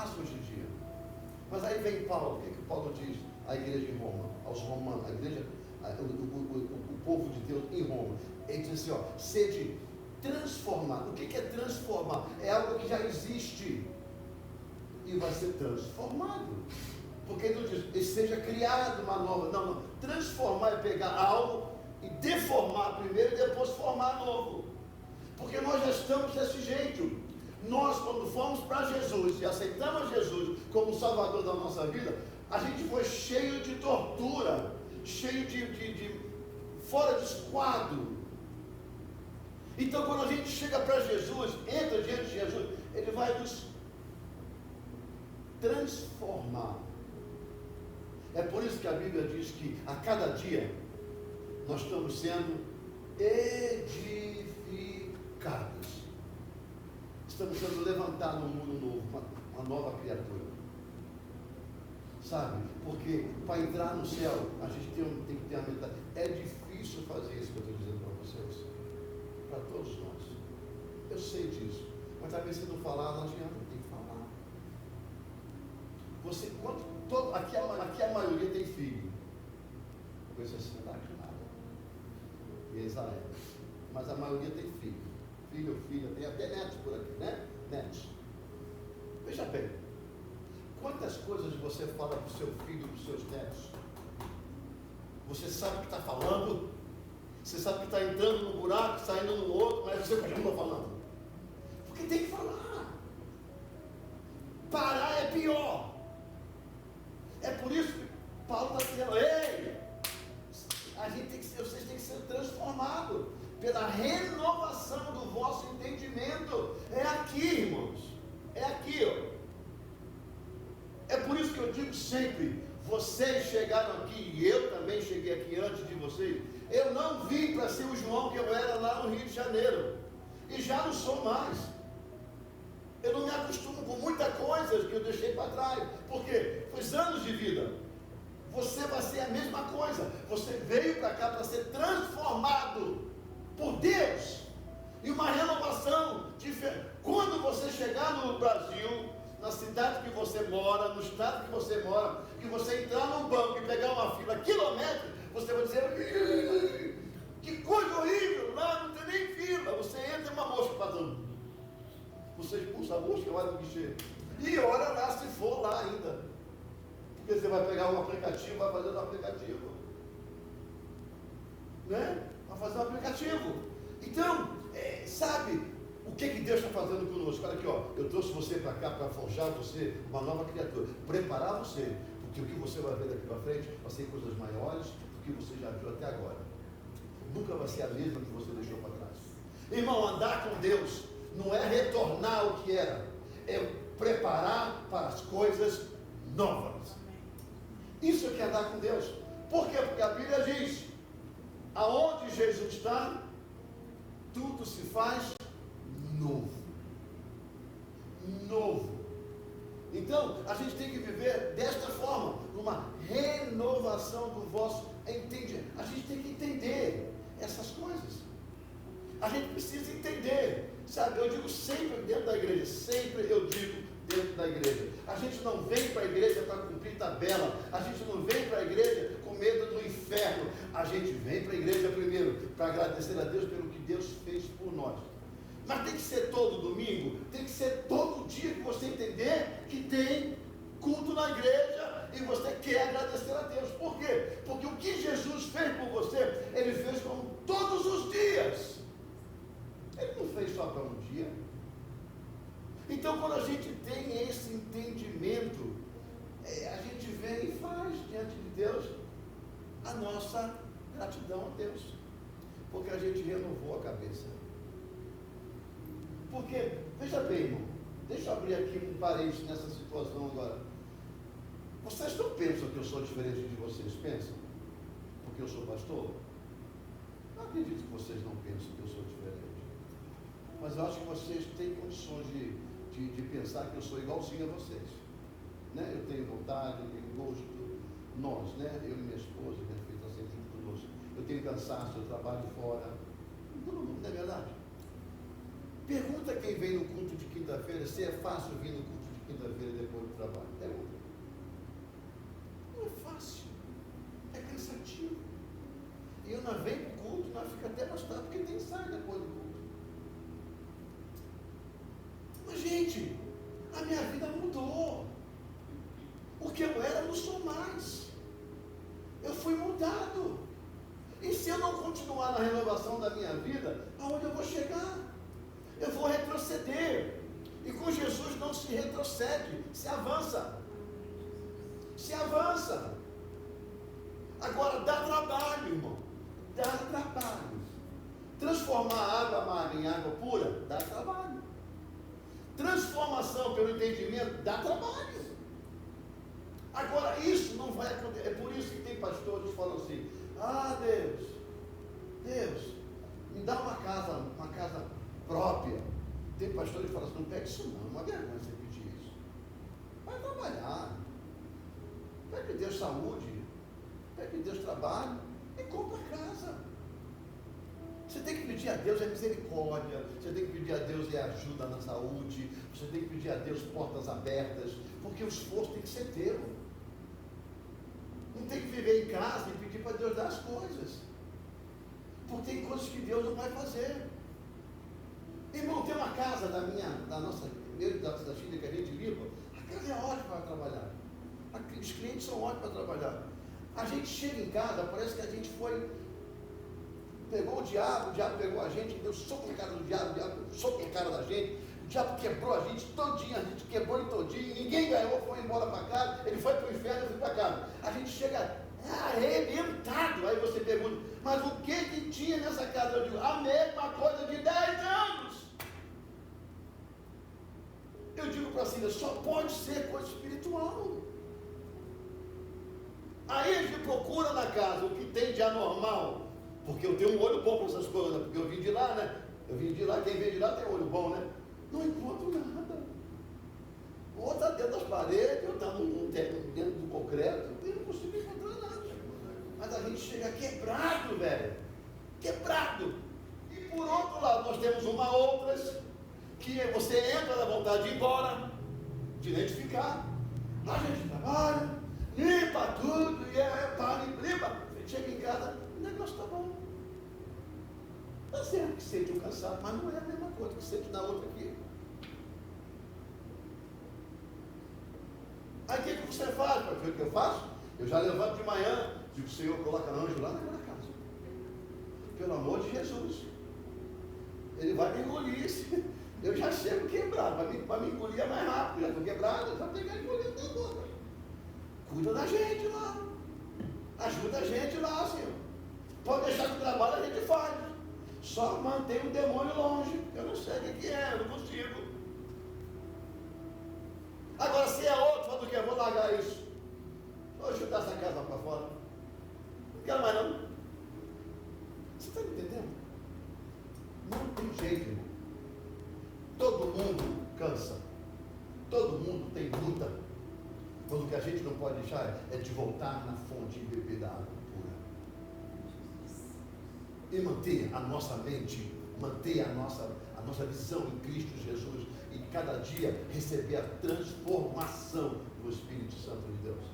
fácil hoje em dia. Mas aí vem Paulo, o que Paulo diz à igreja em Roma, aos romanos, a igreja, o povo de Deus em Roma? Ele diz assim, ó, sede transformado. O que é transformar? É algo que já existe e vai ser transformado. Porque ele não diz, seja criado uma nova. Não. Transformar é pegar algo e deformar primeiro e depois formar novo. Porque nós já estamos desse jeito. Nós, quando fomos para Jesus e aceitamos Jesus como Salvador da nossa vida, a gente foi cheio de tortura, cheio de fora de esquadro. Então, quando a gente chega para Jesus, entra diante de Jesus, Ele vai nos transformar. É por isso que a Bíblia diz que a cada dia nós estamos sendo edificados. Estamos sendo levantados num mundo novo, uma nova criatura. Sabe? Porque para entrar no céu, a gente tem que ter a mentalidade. É difícil fazer isso que eu estou dizendo para vocês. Para todos nós. Eu sei disso. Mas talvez se não falar, não adianta, tem que falar. Aqui a maioria tem filho. Com exceção da Clara e Israel. Mas a maioria tem filho. Filho ou filha, tem até netos por aqui, né? Netos. Veja bem, quantas coisas você fala para o seu filho e para os seus netos? Você sabe o que está falando, você sabe que está entrando no buraco, saindo no outro, mas você continua falando. Porque tem que falar. Parar é pior. É por isso que Paulo está dizendo, ei, vocês têm que ser transformados pela renovação do vosso entendimento. É aqui, irmãos. É aqui, ó. É por isso que eu digo sempre, vocês chegaram aqui, e eu também cheguei aqui antes de vocês. Eu não vim para ser o João que eu era lá no Rio de Janeiro. E já não sou mais. Eu não me acostumo com muita coisa que eu deixei para trás. Por quê? Foi anos de vida. Você vai ser a mesma coisa. Você veio para cá para ser transformado por Deus. E uma renovação diferente. Quando você chegar no Brasil, na cidade que você mora, no estado que você mora, que você entrar num banco e pegar uma fila quilométrica, você vai dizer, que coisa horrível, lá não tem nem fila. Você entra e uma mosca passando. Você expulsa a mosca, vai no guichê. E olha lá, se for lá ainda. Porque você vai pegar um aplicativo, vai fazer um aplicativo. Né? Vai fazer um aplicativo. Então, sabe o que Deus está fazendo conosco? Olha aqui, ó, eu trouxe você para cá para forjar você uma nova criatura, preparar você, porque o que você vai ver daqui para frente vai ser coisas maiores do que você já viu até agora. Nunca vai ser a mesma que você deixou para trás. Irmão, andar com Deus não é retornar ao que era, é preparar para as coisas novas. Isso é que é andar com Deus. Por quê? Porque a Bíblia diz, aonde Jesus está, tudo se faz novo. Novo. Então, a gente tem que viver desta forma, numa renovação do vosso entendimento. A gente tem que entender essas coisas. A gente precisa entender, sabe? Eu digo sempre dentro da igreja, sempre eu digo dentro da igreja. A gente não vem para a igreja para cumprir tabela, a gente não vem para a igreja com medo do inferno. A gente vem para a igreja primeiro para agradecer a Deus pelo que Deus fez por nós. Mas tem que ser todo domingo, tem que ser todo dia que você entender que tem culto na igreja e você quer agradecer a Deus. Por quê? Porque o que Jesus fez por você, Ele fez como todos os dias. Ele não fez só para um dia. Então, quando a gente tem esse entendimento, a gente vem e faz diante de Deus a nossa gratidão a Deus, porque a gente renovou a cabeça. Porque, veja bem, irmão, deixa eu abrir aqui um parênteses nessa situação agora. Vocês não pensam que eu sou diferente de vocês? Pensam? Porque eu sou pastor? Não acredito que vocês não pensem que eu sou diferente. Mas eu acho que vocês têm condições de pensar que eu sou igualzinho a vocês. Né? Eu tenho vontade, eu tenho gosto. Nós, né? Eu e minha esposa, minha filha está sempre junto conosco. Eu tenho cansaço, eu trabalho fora. Todo mundo, não é verdade? Pergunta quem vem no culto de quinta-feira se é fácil vir no culto de segunda-feira depois do trabalho? Pergunta. Não é fácil. É cansativo. E eu não venho para o culto, nós fica até mais tarde, porque tem ensaio depois do culto. Mas, gente, a minha vida mudou. O que eu era, eu não sou mais. Eu fui mudado. E se eu não continuar na renovação da minha vida, aonde eu vou chegar? Eu vou retroceder. E com Jesus não se retrocede, se avança. Se avança. Agora dá trabalho, irmão. Dá trabalho. Transformar água amarga em água pura, dá trabalho. Transformação pelo entendimento, dá trabalho. Agora, isso não vai acontecer. É por isso que tem pastores que falam assim: ah, Deus, me dá uma casa própria. Tem pastores que falam assim: não pede isso não, é uma vergonha você pedir isso. Vai trabalhar. Pede Deus saúde, pede Deus trabalho e compra casa. Você tem que pedir a Deus misericórdia, você tem que pedir a Deus ajuda na saúde, você tem que pedir a Deus portas abertas, porque o esforço tem que ser teu. Não tem que viver em casa e pedir para Deus dar as coisas, porque tem coisas que Deus não vai fazer. Irmão, tem uma casa da nossa filha que a gente limpa, a casa é ótima para trabalhar, os clientes são ótimos para trabalhar. A gente chega em casa, parece que a gente pegou o diabo pegou a gente, deu soco na cara do diabo, o diabo deu soco na cara da gente, o diabo quebrou a gente todinho, a gente quebrou ele todinho, ninguém ganhou, foi embora para casa, ele foi para o inferno, eu fui para casa. A gente chega arrebentado, aí você pergunta, mas o que tinha nessa casa? Eu digo, a mesma coisa de 10 anos. Eu digo para a Cida, só pode ser coisa espiritual. Aí a gente procura na casa o que tem de anormal, porque eu tenho um olho bom para essas coisas, porque eu vim de lá, né? Quem vem de lá tem um olho bom, né? Não encontro nada. Ou está dentro das paredes, ou está dentro do concreto, eu não consigo encontrar nada. Mas a gente chega quebrado, velho. Quebrado. E por outro lado, nós temos outras, que você entra na vontade de ir embora, de identificar. A gente trabalha, limpa tudo, limpa. Chega em casa, o negócio está bom. Tá certo que sente um cansado, mas não é a mesma coisa que sente na outra aqui. Aí o que você faz? Para ver o que eu faço? Eu já levanto de manhã, digo, Senhor, coloca anjo lá na minha casa. Pelo amor de Jesus. Ele vai me engolir. Eu já chego quebrado. Para me engolir é mais rápido. Já estou quebrado, eu já tenho que engolir até agora. Cuida da gente lá. Ajuda a gente lá, Senhor. Pode deixar que o trabalho a gente faz. Só mantém o demônio longe. Eu não sei o que é, eu não consigo. Agora, se é outro, fala do que? Eu vou largar isso. Vou chutar essa casa para fora. Não quero mais não. Você está me entendendo? Não tem jeito, irmão. Todo mundo cansa. Todo mundo tem luta. Mas o que a gente não pode deixar é de voltar na fonte e beber da água pura. E manter a nossa mente, manter a nossa visão em Cristo Jesus. E cada dia receber a transformação do Espírito Santo de Deus.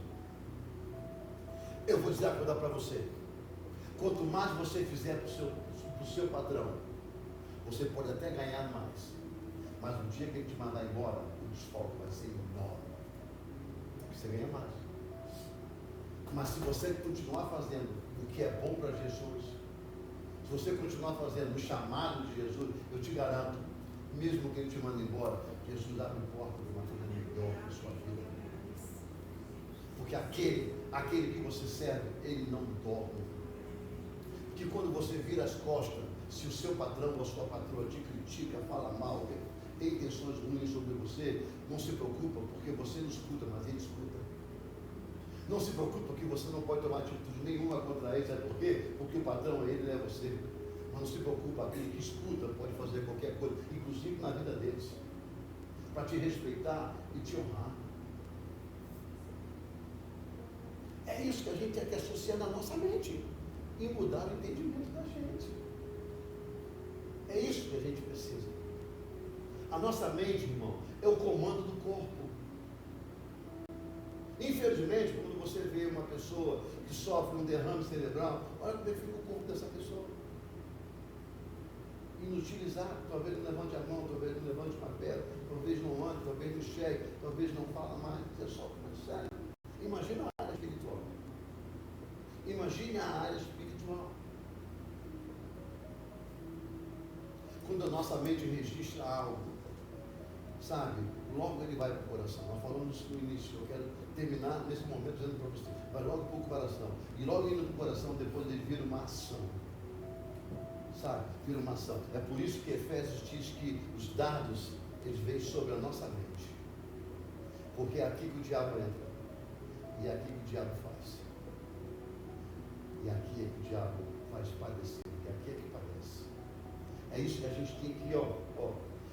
Eu vou dizer a coisa para você. Quanto mais você fizer para o seu patrão, você pode até ganhar mais. Mas no dia que ele te mandar embora, o desfalque vai ser enorme. Porque você ganha mais. Mas se você continuar fazendo o que é bom para Jesus, se você continuar fazendo o chamado de Jesus, eu te garanto, mesmo que ele te mande embora, Jesus abre porta de uma coisa melhor para a sua vida. Porque aquele que você serve, ele não dorme. Que quando você vira as costas, se o seu patrão ou a sua patroa te critica, fala mal, tem intenções ruins sobre você, não se preocupa, porque você não escuta, mas ele escuta. Não se preocupa que você não pode tomar atitude nenhuma contra ele, sabe por quê? Porque o patrão é ele, não é você. Mas não se preocupa, aquele que escuta pode fazer qualquer coisa, inclusive na vida deles, para te respeitar e te honrar. É isso que a gente tem que associar na nossa mente e mudar o entendimento da gente. É isso que a gente precisa. A nossa mente, irmão, é o comando do corpo. Infelizmente, quando você vê uma pessoa que sofre um derrame cerebral, olha como é que fica o corpo dessa pessoa. Inutilizado, talvez não levante a mão, talvez não levante uma pedra, talvez não ande, talvez não chegue, talvez não fala mais. Você sofre muito sério. Imagina a área espiritual. Imagine a área espiritual. Quando a nossa mente registra algo, sabe, logo ele vai para o coração. Nós falamos isso no início, eu quero terminar nesse momento dizendo para você, vai logo para o coração. E logo indo para o coração, depois ele vira uma ação. Sabe, vira uma ação. É por isso que Efésios diz que os dardos, eles vêm sobre a nossa mente. Porque é aqui que o diabo entra. E é aqui que o diabo faz. E aqui é que o diabo faz padecer. E aqui é que padece. É isso que a gente tem que,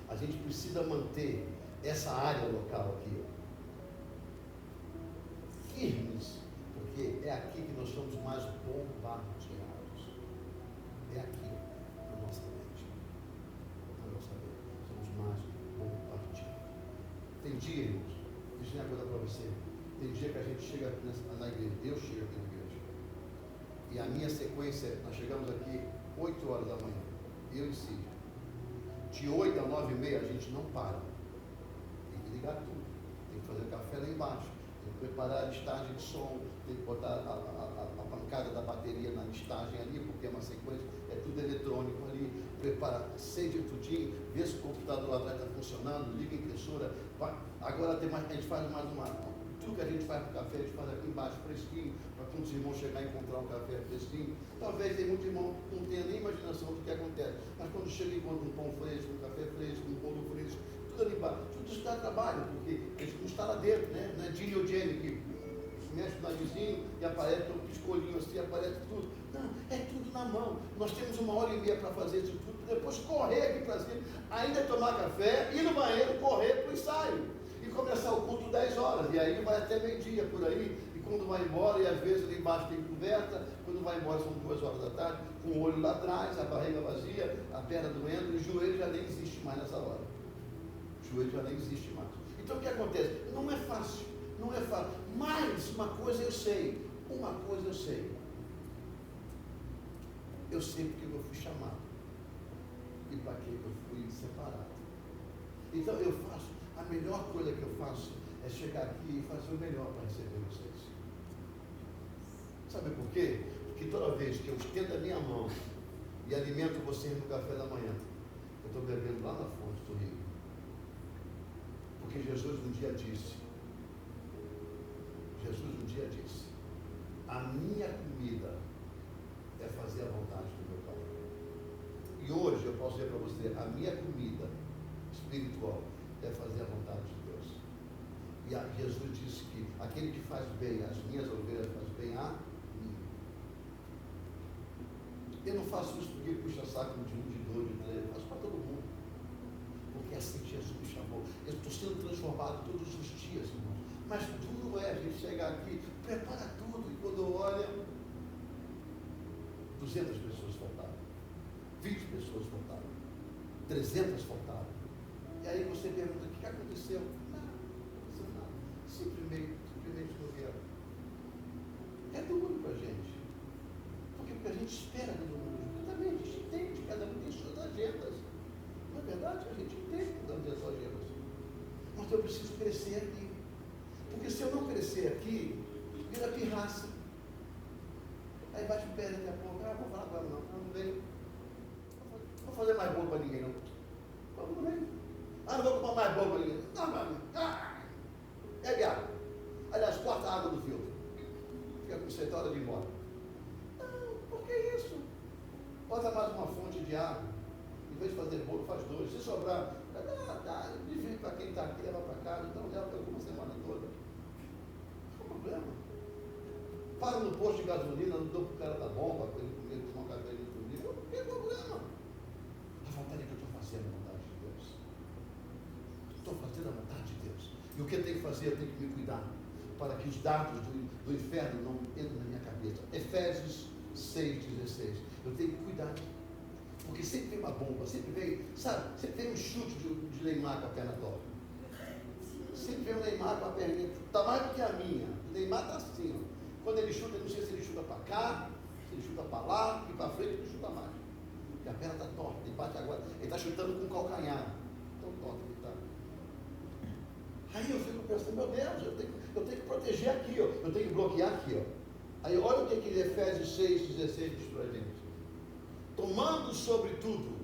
a gente precisa manter essa área local aqui, firmes, porque é aqui que nós somos mais bombardeados. É aqui, na nossa mente. Na nossa mente. Somos mais bombardeados. Tem dia, irmãos, deixa eu dizer uma coisa para você. Tem dia que a gente chega na igreja, Deus chega aqui na igreja. E a minha sequência, nós chegamos aqui 8 horas da manhã. Eu e Cid. De 8 a 9h30 a gente não para. Tem que ligar tudo. Tem que fazer café lá embaixo. Tem que preparar a listagem de som. Tem que botar a pancada da bateria na listagem ali, porque é uma sequência, é tudo eletrônico ali. Prepara, sede tudinho, vê se o computador lá atrás está funcionando, liga a impressora. Agora tem mais, a gente faz mais uma. Tudo que a gente faz para o café, a gente faz aqui embaixo, fresquinho, para quando os irmãos chegarem e encontrar um café fresquinho. Talvez tem muito irmão que não tenha nem imaginação do que acontece, mas quando chega e encontra um pão fresco, um café fresco, um bolo fresco, tudo ali embaixo, tudo isso dá trabalho, porque a gente não está lá dentro, né? Não é Gini ou Jenny que mexe no narizinho e aparece um piscolinho assim, aparece tudo. Não, é tudo na mão. Nós temos 1h30 para fazer isso tudo, depois correr aqui para cima, ainda tomar café, ir no banheiro, correr para o ensaio. E começar o culto 10 horas, e aí vai até meio-dia por aí, e quando vai embora, e às vezes ali embaixo tem conversa, quando vai embora são 2 horas da tarde, com o olho lá atrás, a barriga vazia, a perna doendo, e o joelho já nem existe mais nessa hora. O joelho já nem existe mais. Então o que acontece? Não é fácil, não é fácil, mas uma coisa eu sei, eu sei porque eu fui chamado, e para que eu fui separado. Então eu faço. A melhor coisa que eu faço é chegar aqui e fazer o melhor para receber vocês. Sabe por quê? Porque toda vez que eu estendo a minha mão e alimento vocês no café da manhã, eu estou bebendo lá na fonte do rio. Porque Jesus um dia disse, a minha comida é fazer a vontade do meu Pai. E hoje eu posso dizer para você, a minha comida espiritual é fazer a vontade de Deus. E Jesus disse que aquele que faz bem às minhas ovelhas faz bem a mim. Eu não faço isso porque puxa saco de 1, de 2, de 3, eu faço para todo mundo. Porque é assim que Jesus me chamou. Eu estou sendo transformado todos os dias, irmãos. Mas duro é a gente chegar aqui, prepara tudo, e quando olha, 200 pessoas faltaram, 20 pessoas faltaram, 300 faltaram. E aí você pergunta, o que aconteceu? Nada, não aconteceu nada. Simplesmente não vieram. É duro para a gente. Porque a gente espera todo mundo junto. Também a gente entende, cada um tem suas agendas. Não é verdade? A gente entende que cada um tem suas agendas. Mas eu preciso crescer aqui. Porque se eu não crescer aqui, vira pirraça. Aí bate o pé daqui a pouco, vou falar agora não venho. Não vou fazer mais bolo para ninguém não. Não venho. Não vou comprar mais bolo para ninguém. Bebe água. Aliás, corta a água do filtro. Fica com 7 horas de ir embora. Não, por que isso? Bota mais uma fonte de água. Em vez de fazer bolo, faz 2. Se sobrar, divide para quem está aqui, leva para casa, então leva para uma semana toda. Não tem problema. Para no posto de gasolina, não dou para o cara da bomba, para ele comer, tomar um café de dia. Não tem problema. A vontade que eu estou fazendo, a vontade de Deus. Estou fazendo a vontade de Deus. E o que eu tenho que fazer? Eu tenho que me cuidar, para que os dardos do inferno não entrem na minha cabeça. Efésios 6,16. Eu tenho que cuidar. Porque sempre vem uma bomba, sempre vem, sabe, sempre vem um chute de Neymar com a perna torta. Sempre vem o Neymar Neymar com a perninha, está mais do que a minha. O Neymar está assim, ó. Quando ele chuta, eu não sei se ele chuta para cá, se ele chuta para lá, e para frente ele chuta mais. Porque a perna está torta, ele bate agora. Ele está chutando com o calcanhar. Tão torto que está. Aí eu fico pensando, meu Deus, eu tenho que proteger aqui, ó. Eu tenho que bloquear aqui, ó. Aí olha o que Efésios 6,16 diz para a gente. Tomando sobretudo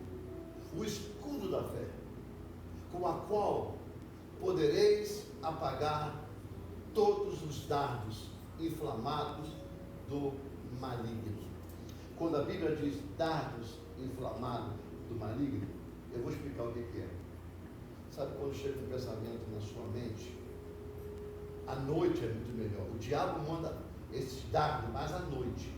o escudo da fé, com a qual podereis apagar todos os dardos inflamados do maligno. Quando a Bíblia diz dardos inflamados do maligno, eu vou explicar o que é. Sabe quando chega um pensamento na sua mente? À noite é muito melhor. O diabo manda esses dardos mais à noite.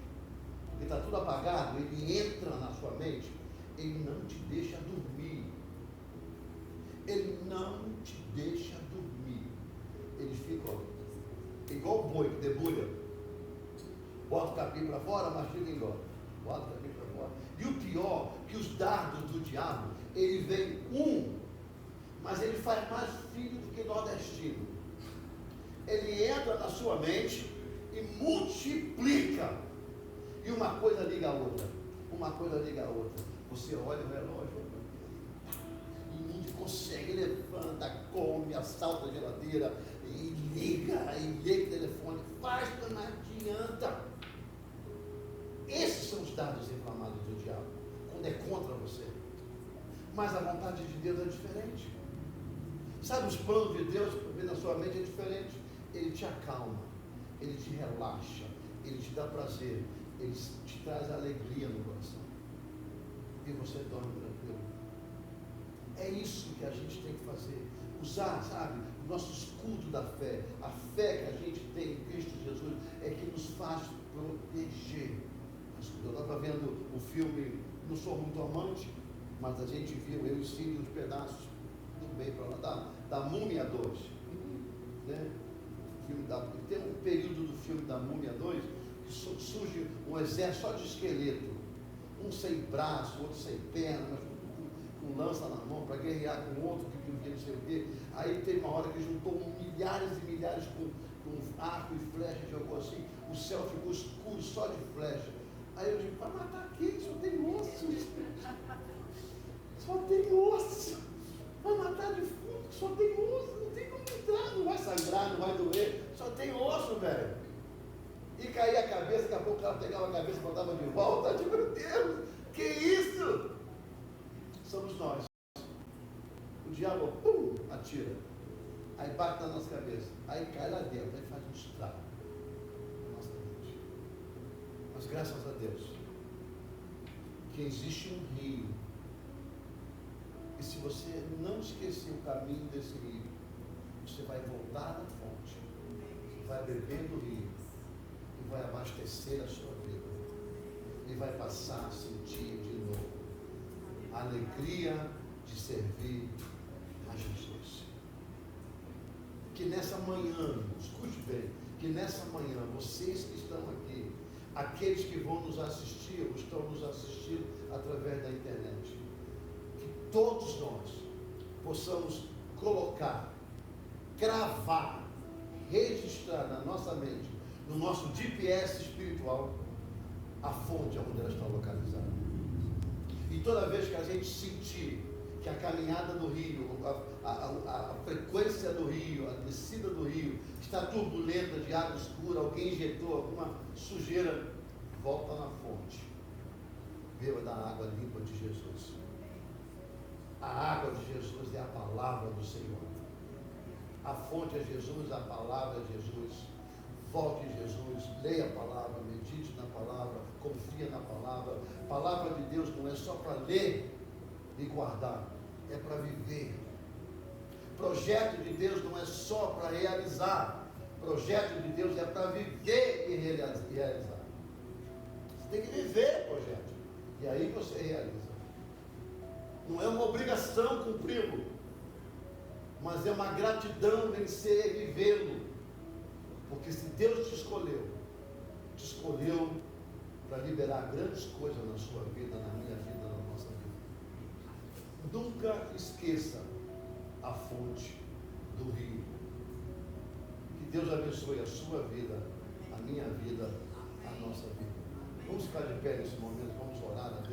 Porque está tudo apagado, ele entra na sua mente, ele não te deixa dormir. Ele não te deixa dormir. Eles ficam igual o boi que debulha. Bota o capim para fora, mastiga e engole. Bota o capim para fora. E o pior, que os dardos do diabo, ele vem mas ele faz mais filho do que nordestino. Ele entra na sua mente e multiplica. E uma coisa liga a outra. Uma coisa liga a outra. Você olha o relógio e não consegue, levanta, come, assalta a geladeira e liga o telefone. Faz, mas não adianta. Esses são os dados inflamados do diabo, quando é contra você. Mas a vontade de Deus é diferente. Sabe, os planos de Deus na sua mente é diferente. Ele te acalma, ele te relaxa, ele te dá prazer, ele te traz alegria no coração. E você dorme tranquilo. É isso que a gente tem que fazer. Usar, sabe, o nosso escudo da fé. A fé que a gente tem em Cristo Jesus é que nos faz proteger. Eu estava vendo o filme, não sou muito amante, mas a gente viu, eu e Cílio, uns pedaços do meio para lá, da Múmia 2. Né? Tem um período do filme da Múmia 2 que surge um exército só de esqueleto. Um sem braço, outro sem perna, mas com lança na mão para guerrear com outro que vivia não sei o quê. Aí teve uma hora que juntou milhares e milhares com arco e flecha, jogou assim, o céu ficou escuro só de flecha. Aí eu digo, vai matar quem? Só tem osso. Só tem osso. Vai matar de fundo, só tem osso. Não tem como entrar, não vai sangrar, não vai doer. Só tem osso, velho. E caía a cabeça, daqui a pouco ela pegava a cabeça e botava de volta. Eu digo, meu Deus, que isso? Somos nós. O diabo, pum, atira. Aí bate na nossa cabeça. Aí cai lá dentro, aí faz um estrago na nossa mente. Mas graças a Deus, que existe um rio. E se você não esquecer o caminho desse rio, você vai voltar na fonte, vai beber do rio, e vai abastecer a sua vida, e vai passar a sentir de novo a alegria de servir a Jesus. Que nessa manhã, escute bem, que nessa manhã, vocês que estão aqui, aqueles que vão nos assistir, ou estão nos assistindo através da internet, que todos nós possamos colocar, cravar, registrar na nossa mente, no nosso GPS espiritual, a fonte onde ela está localizada. E toda vez que a gente sentir que a caminhada do rio, a frequência do rio, a descida do rio, está turbulenta, de água escura, alguém injetou alguma sujeira, volta na fonte. Beba da água limpa de Jesus. A água de Jesus é a palavra do Senhor. A fonte é Jesus, a palavra é Jesus. Volte em Jesus, leia a palavra, medite na palavra, confia na palavra. A palavra de Deus não é só para ler e guardar, é para viver. Projeto de Deus não é só para realizar. Projeto de Deus é para viver e realizar. Você tem que viver o projeto. E aí você realiza. Não é uma obrigação cumpri-lo, mas é uma gratidão vencer e vivê-lo. Porque se Deus te escolheu para liberar grandes coisas na sua vida, na minha vida, na nossa vida. Nunca esqueça a fonte do rio. Deus abençoe a sua vida, a minha vida, a nossa vida. Vamos ficar de pé nesse momento, vamos orar a Deus.